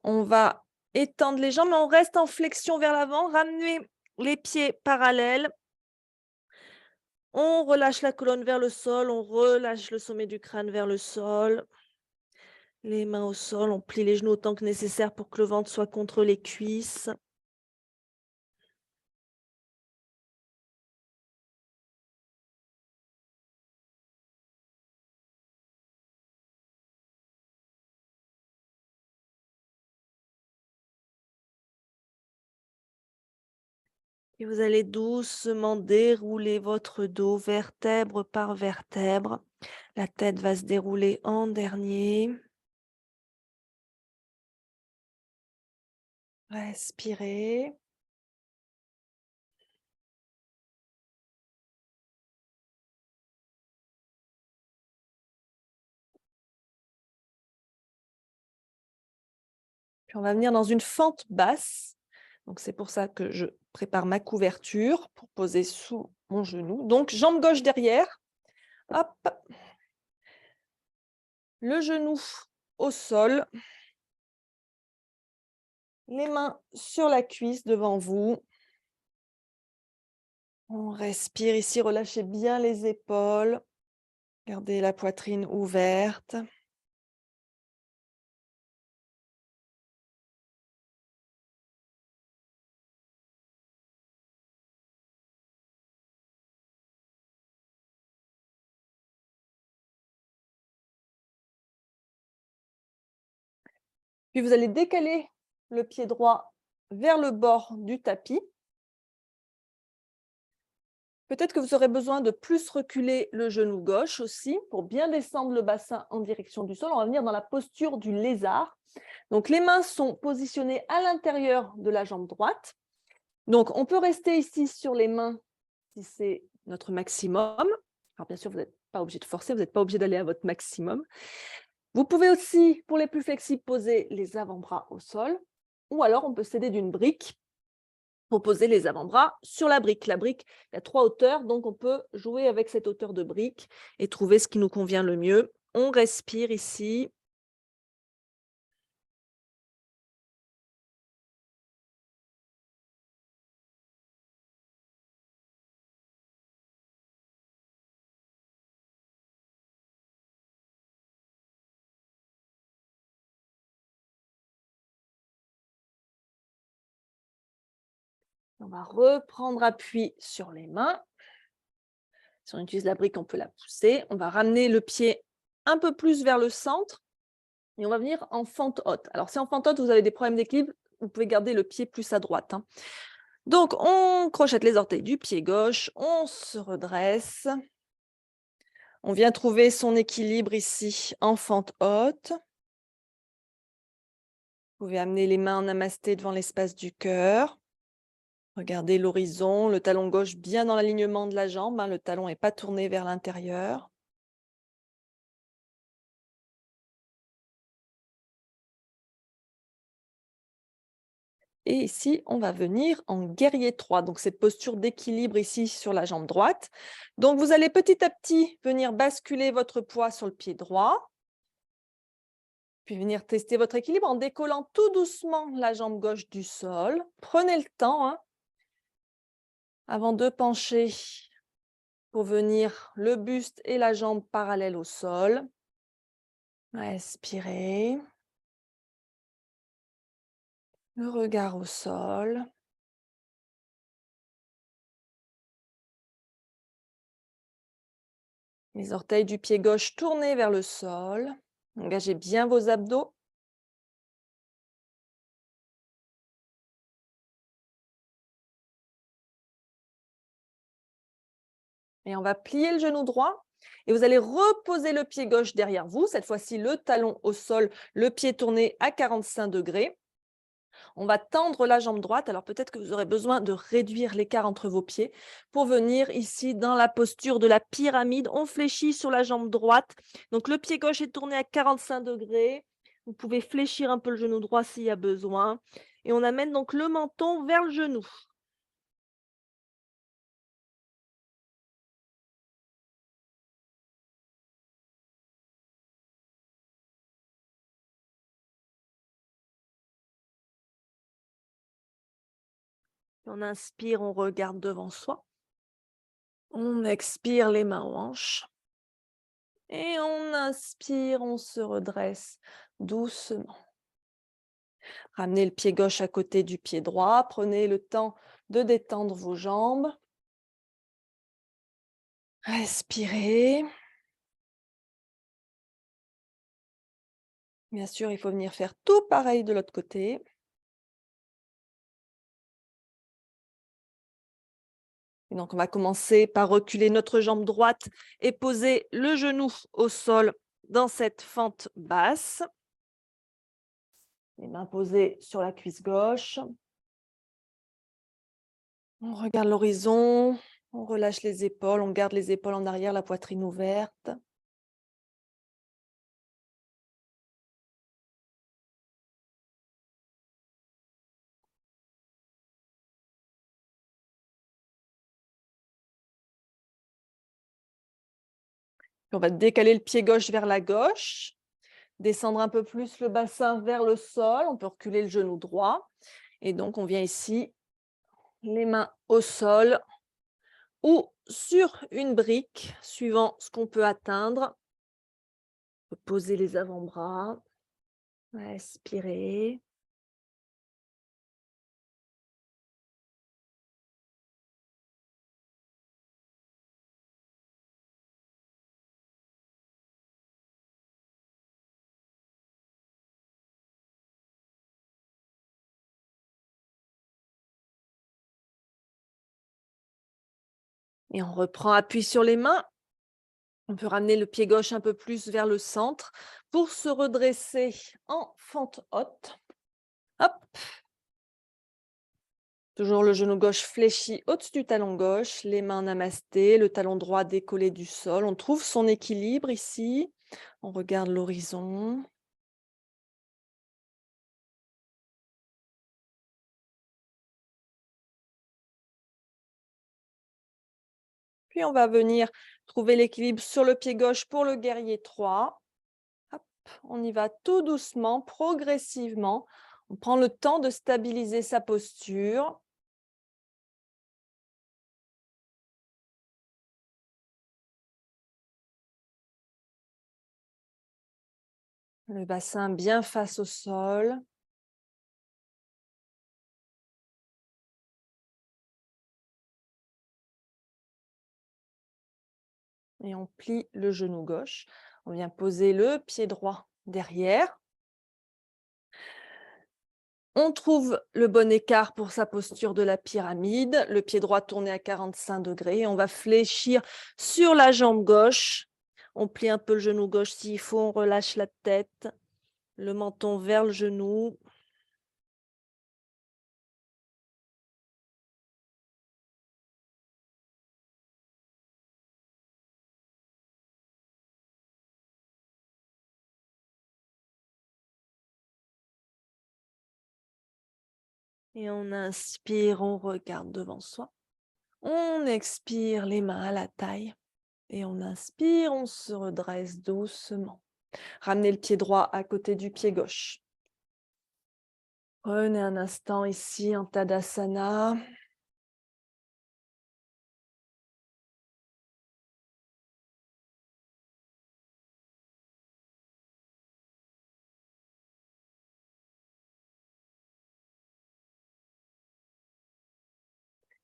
On va étendre les jambes, mais on reste en flexion vers l'avant. Ramenez les pieds parallèles. On relâche la colonne vers le sol. On relâche le sommet du crâne vers le sol. Les mains au sol. On plie les genoux autant que nécessaire pour que le ventre soit contre les cuisses. Et vous allez doucement dérouler votre dos vertèbre par vertèbre. La tête va se dérouler en dernier. Respirez. Puis on va venir dans une fente basse. Donc c'est pour ça que je prépare ma couverture pour poser sous mon genou. Donc jambe gauche derrière. Hop. Le genou au sol. Les mains sur la cuisse devant vous. On respire ici, relâchez bien les épaules. Gardez la poitrine ouverte. Puis vous allez décaler le pied droit vers le bord du tapis. Peut-être que vous aurez besoin de plus reculer le genou gauche aussi pour bien descendre le bassin en direction du sol. On va venir dans la posture du lézard. Donc les mains sont positionnées à l'intérieur de la jambe droite. Donc on peut rester ici sur les mains si c'est notre maximum. Alors bien sûr, vous n'êtes pas obligé de forcer, vous n'êtes pas obligé d'aller à votre maximum. Vous pouvez aussi, pour les plus flexibles, poser les avant-bras au sol. Ou alors on peut s'aider d'une brique pour poser les avant-bras sur la brique. La brique, il y a 3 hauteurs, donc on peut jouer avec cette hauteur de brique et trouver ce qui nous convient le mieux. On respire ici. On va reprendre appui sur les mains. Si on utilise la brique, on peut la pousser. On va ramener le pied un peu plus vers le centre et on va venir en fente haute. Alors, si en fente haute, vous avez des problèmes d'équilibre, vous pouvez garder le pied plus à droite. Donc, on crochette les orteils du pied gauche, on se redresse. On vient trouver son équilibre ici en fente haute. Vous pouvez amener les mains en namasté devant l'espace du cœur. Regardez l'horizon, le talon gauche bien dans l'alignement de la jambe. Le talon n'est pas tourné vers l'intérieur. Et ici, on va venir en guerrier 3. Donc, cette posture d'équilibre ici sur la jambe droite. Donc, vous allez petit à petit venir basculer votre poids sur le pied droit. Puis venir tester votre équilibre en décollant tout doucement la jambe gauche du sol. Prenez le temps hein, avant de pencher pour venir le buste et la jambe parallèles au sol. Respirez. Le regard au sol. Les orteils du pied gauche tournés vers le sol. Engagez bien vos abdos. Et on va plier le genou droit. Et vous allez reposer le pied gauche derrière vous. Cette fois-ci, le talon au sol, le pied tourné à 45 degrés. On va tendre la jambe droite. Alors peut-être que vous aurez besoin de réduire l'écart entre vos pieds pour venir ici dans la posture de la pyramide. On fléchit sur la jambe droite. Donc le pied gauche est tourné à 45 degrés. Vous pouvez fléchir un peu le genou droit s'il y a besoin. Et on amène donc le menton vers le genou. On inspire, on regarde devant soi. On expire les mains aux hanches. Et on inspire, on se redresse doucement. Ramenez le pied gauche à côté du pied droit. Prenez le temps de détendre vos jambes. Respirez. Bien sûr, il faut venir faire tout pareil de l'autre côté. Et donc, on va commencer par reculer notre jambe droite et poser le genou au sol dans cette fente basse. Les mains posées sur la cuisse gauche. On regarde l'horizon, on relâche les épaules, on garde les épaules en arrière, la poitrine ouverte. On va décaler le pied gauche vers la gauche, descendre un peu plus le bassin vers le sol. On peut reculer le genou droit. Et donc, on vient ici, les mains au sol ou sur une brique, suivant ce qu'on peut atteindre. On peut poser les avant-bras. Respirez. Et on reprend appui sur les mains. On peut ramener le pied gauche un peu plus vers le centre pour se redresser en fente haute. Hop. Toujours le genou gauche fléchi au-dessus du talon gauche, les mains namasté, le talon droit décollé du sol. On trouve son équilibre ici. On regarde l'horizon. Puis on va venir trouver l'équilibre sur le pied gauche pour le guerrier 3. Hop, on y va tout doucement, progressivement. On prend le temps de stabiliser sa posture. Le bassin bien face au sol. Et on plie le genou gauche. On vient poser le pied droit derrière. On trouve le bon écart pour sa posture de la pyramide. Le pied droit tourné à 45 degrés. On va fléchir sur la jambe gauche. On plie un peu le genou gauche s'il faut. On relâche la tête. Le menton vers le genou. Et on inspire, on regarde devant soi. On expire, les mains à la taille. Et on inspire, on se redresse doucement. Ramenez le pied droit à côté du pied gauche. Prenez un instant ici en Tadasana.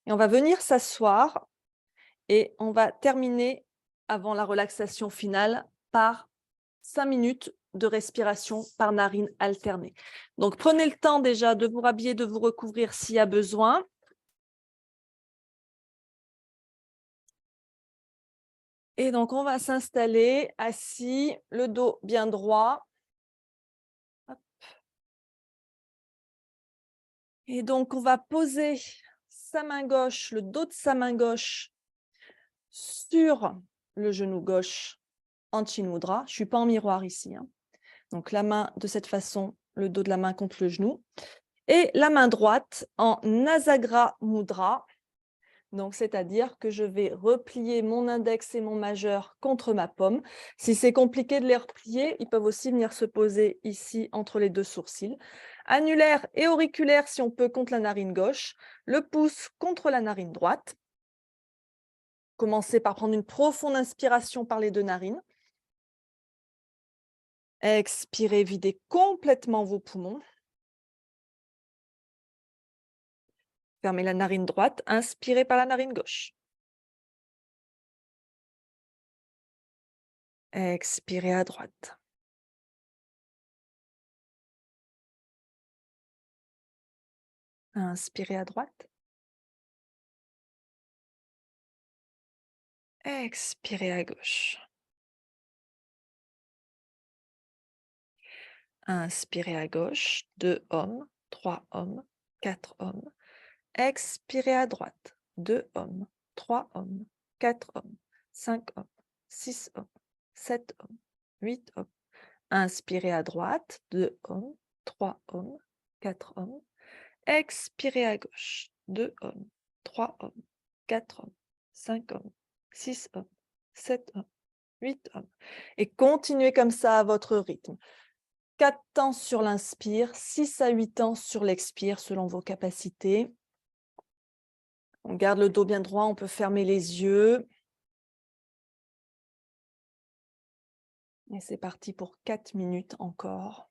Et on va venir s'asseoir et on va terminer avant la relaxation finale par 5 minutes de respiration par narine alternée. Donc prenez le temps déjà de vous rhabiller, de vous recouvrir s'il y a besoin. Et donc on va s'installer assis, le dos bien droit. Hop. Et donc on va poser sa main gauche, le dos de sa main gauche sur le genou gauche en Chin Mudra. Je ne suis pas en miroir ici, hein. Donc la main de cette façon, le dos de la main contre le genou. Et la main droite en Nasagra Mudra. Donc, c'est-à-dire que je vais replier mon index et mon majeur contre ma paume. Si c'est compliqué de les replier, ils peuvent aussi venir se poser ici entre les deux sourcils. Annulaire et auriculaire si on peut contre la narine gauche. Le pouce contre la narine droite. Commencez par prendre une profonde inspiration par les deux narines. Expirez, videz complètement vos poumons. Fermez la narine droite, inspirez par la narine gauche. Expirez à droite. Inspirez à droite. Expirez à gauche. Inspirez à gauche, 2 hommes, 3 hommes, 4 hommes. Expirez à droite, 2 hommes, 3 hommes, 4 hommes, 5 hommes, 6 hommes, 7 hommes, 8 hommes. Inspirez à droite, 2 hommes, 3 hommes, 4 hommes. Expirez à gauche, 2 hommes, 3 hommes, 4 hommes, 5 hommes, 6 hommes, 7 hommes, 8 hommes. Et continuez comme ça à votre rythme. 4 temps sur l'inspire, 6 à 8 temps sur l'expire selon vos capacités. On garde le dos bien droit, on peut fermer les yeux. Et c'est parti pour 4 minutes encore.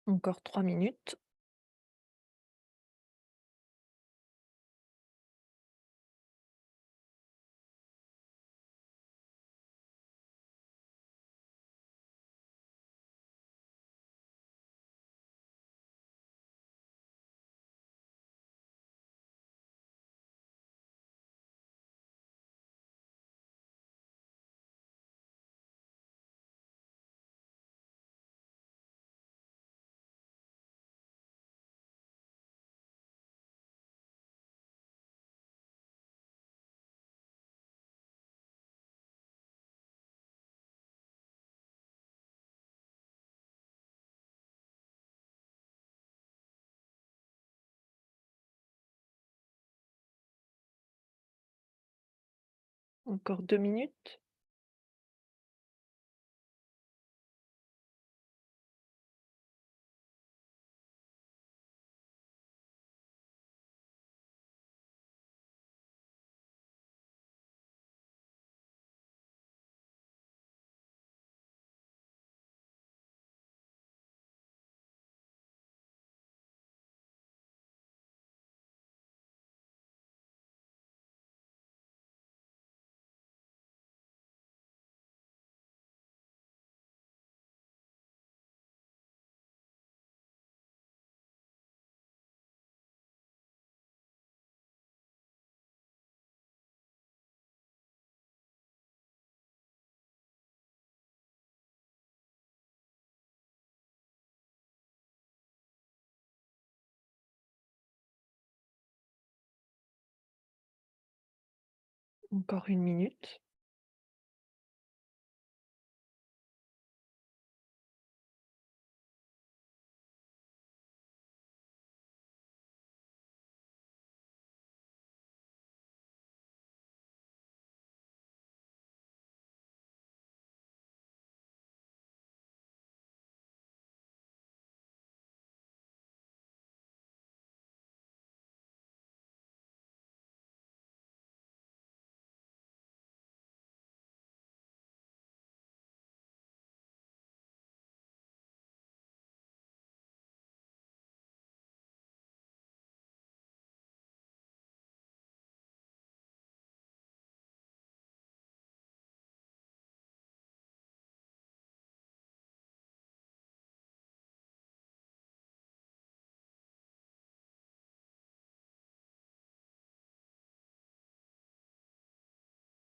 Encore 3 minutes. Encore 2 minutes. Encore 1 minute.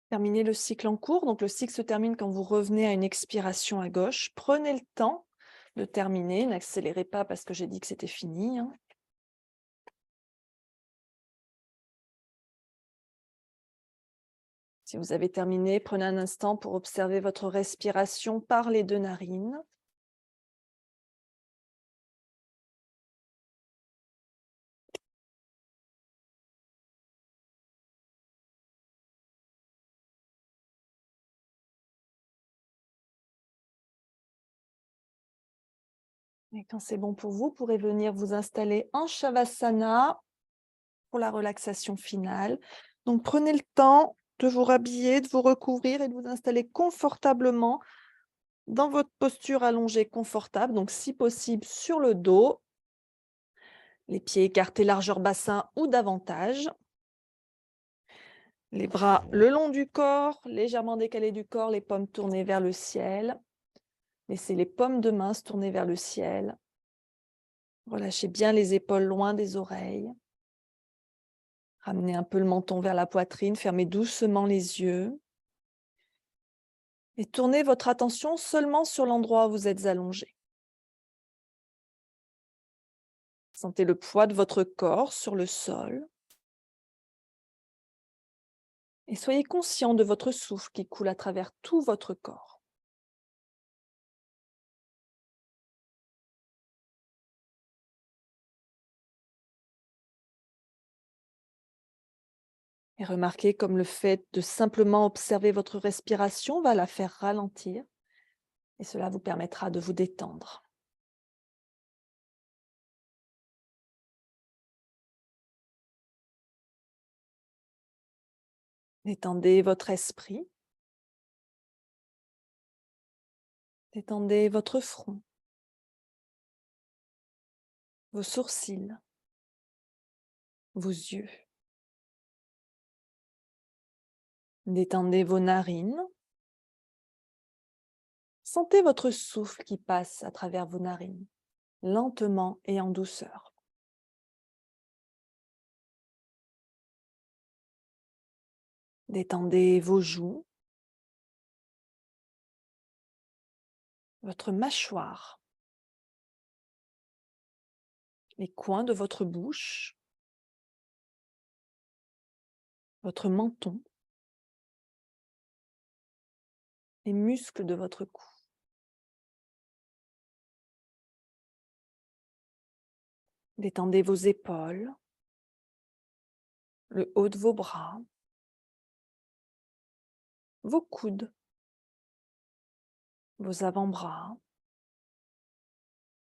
Terminez le cycle en cours. Donc, le cycle se termine quand vous revenez à une expiration à gauche. Prenez le temps de terminer. N'accélérez pas parce que j'ai dit que c'était fini, hein. Si vous avez terminé, prenez un instant pour observer votre respiration par les 2 narines. Et quand c'est bon pour vous, vous pourrez venir vous installer en Shavasana pour la relaxation finale. Donc, prenez le temps de vous rhabiller, de vous recouvrir et de vous installer confortablement dans votre posture allongée confortable. Donc, si possible, sur le dos, les pieds écartés largeur bassin ou davantage. Les bras le long du corps, légèrement décalés du corps, les paumes tournées vers le ciel. Laissez les paumes de main se tourner vers le ciel. Relâchez bien les épaules loin des oreilles. Ramenez un peu le menton vers la poitrine, fermez doucement les yeux. Et tournez votre attention seulement sur l'endroit où vous êtes allongé. Sentez le poids de votre corps sur le sol. Et soyez conscient de votre souffle qui coule à travers tout votre corps. Et remarquez comme le fait de simplement observer votre respiration va la faire ralentir. Et cela vous permettra de vous détendre. Détendez votre esprit. Détendez votre front, vos sourcils, vos yeux. Détendez vos narines. Sentez votre souffle qui passe à travers vos narines, lentement et en douceur. Détendez vos joues, votre mâchoire, les coins de votre bouche, votre menton, les muscles de votre cou. Détendez vos épaules, le haut de vos bras, vos coudes, vos avant-bras,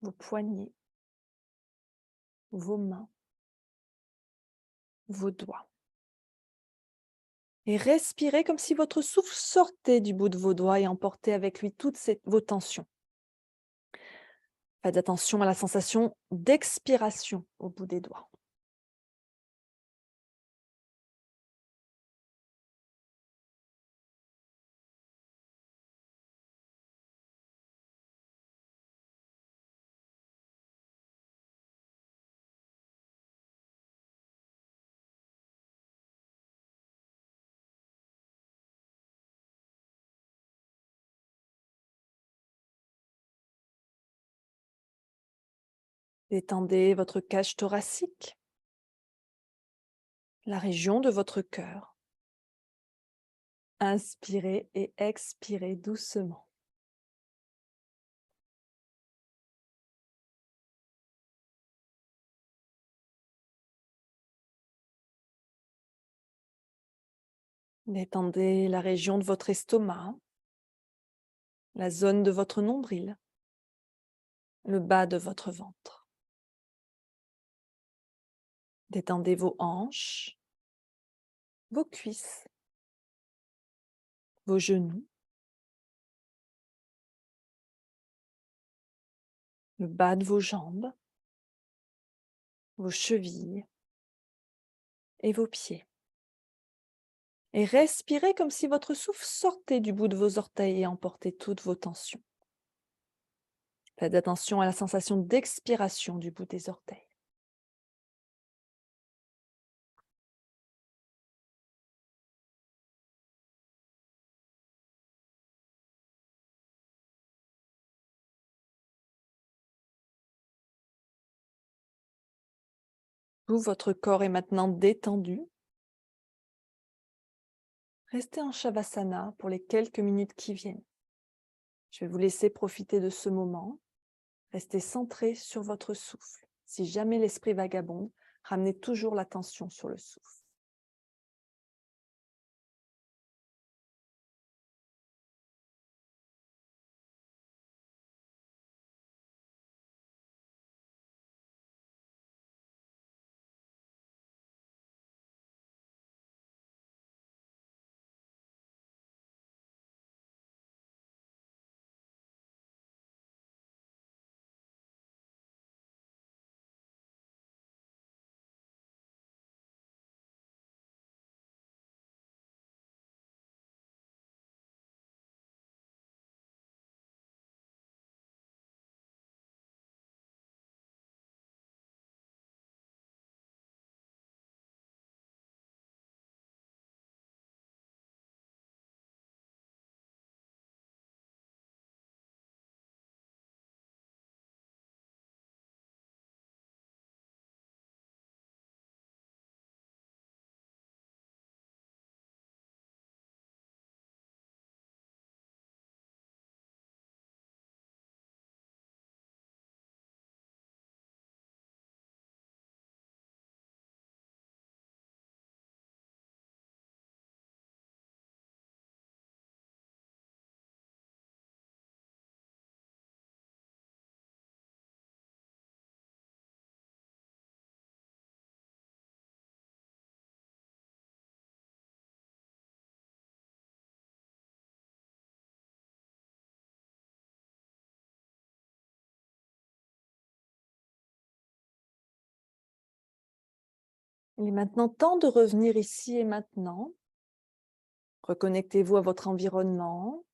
vos poignets, vos mains, vos doigts. Et respirez comme si votre souffle sortait du bout de vos doigts et emportait avec lui toutes vos tensions. Faites attention à la sensation d'expiration au bout des doigts. Détendez votre cage thoracique, la région de votre cœur. Inspirez et expirez doucement. Détendez la région de votre estomac, la zone de votre nombril, le bas de votre ventre. Détendez vos hanches, vos cuisses, vos genoux, le bas de vos jambes, vos chevilles et vos pieds. Et respirez comme si votre souffle sortait du bout de vos orteils et emportait toutes vos tensions. Faites attention à la sensation d'expiration du bout des orteils. Tout votre corps est maintenant détendu. Restez en Shavasana pour les quelques minutes qui viennent. Je vais vous laisser profiter de ce moment. Restez centré sur votre souffle. Si jamais l'esprit vagabonde, ramenez toujours l'attention sur le souffle. Il est maintenant temps de revenir ici et maintenant. Reconnectez-vous à votre environnement.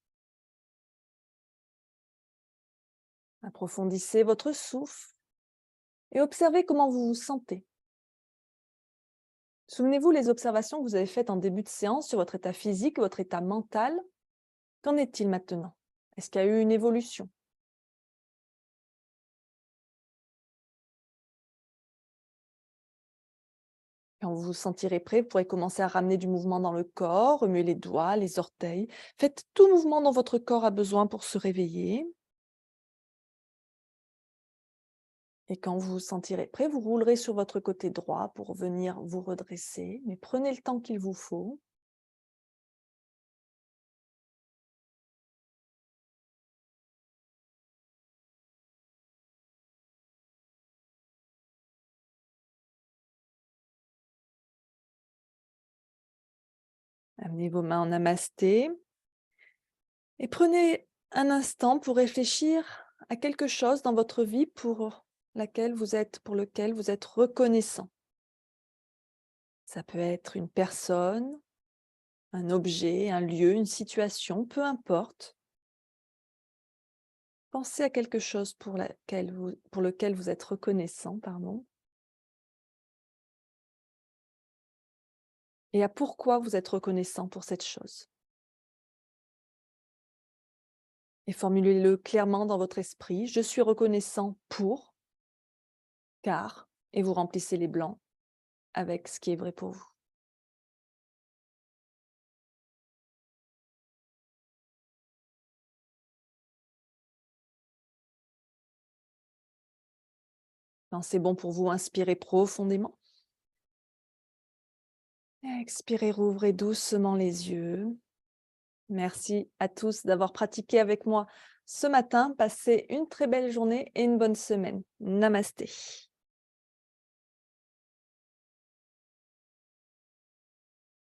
Approfondissez votre souffle et observez comment vous vous sentez. Souvenez-vous les observations que vous avez faites en début de séance sur votre état physique, votre état mental. Qu'en est-il maintenant? Est-ce qu'il y a eu une évolution? Quand vous vous sentirez prêt, vous pourrez commencer à ramener du mouvement dans le corps, remuer les doigts, les orteils. Faites tout mouvement dont votre corps a besoin pour se réveiller. Et quand vous vous sentirez prêt, vous roulerez sur votre côté droit pour venir vous redresser. Mais prenez le temps qu'il vous faut. Amenez vos mains en namasté. Et prenez un instant pour réfléchir à quelque chose dans votre vie pour lequel vous êtes reconnaissant. Ça peut être une personne, un objet, un lieu, une situation, peu importe. Pensez à quelque chose pour lequel vous êtes reconnaissant, pardon, et à pourquoi vous êtes reconnaissant pour cette chose. Et formulez-le clairement dans votre esprit. Je suis reconnaissant pour, car, et vous remplissez les blancs avec ce qui est vrai pour vous. Quand c'est bon pour vous, inspirez profondément. Expirez, rouvrez doucement les yeux. Merci à tous d'avoir pratiqué avec moi ce matin. Passez une très belle journée et une bonne semaine. Namasté.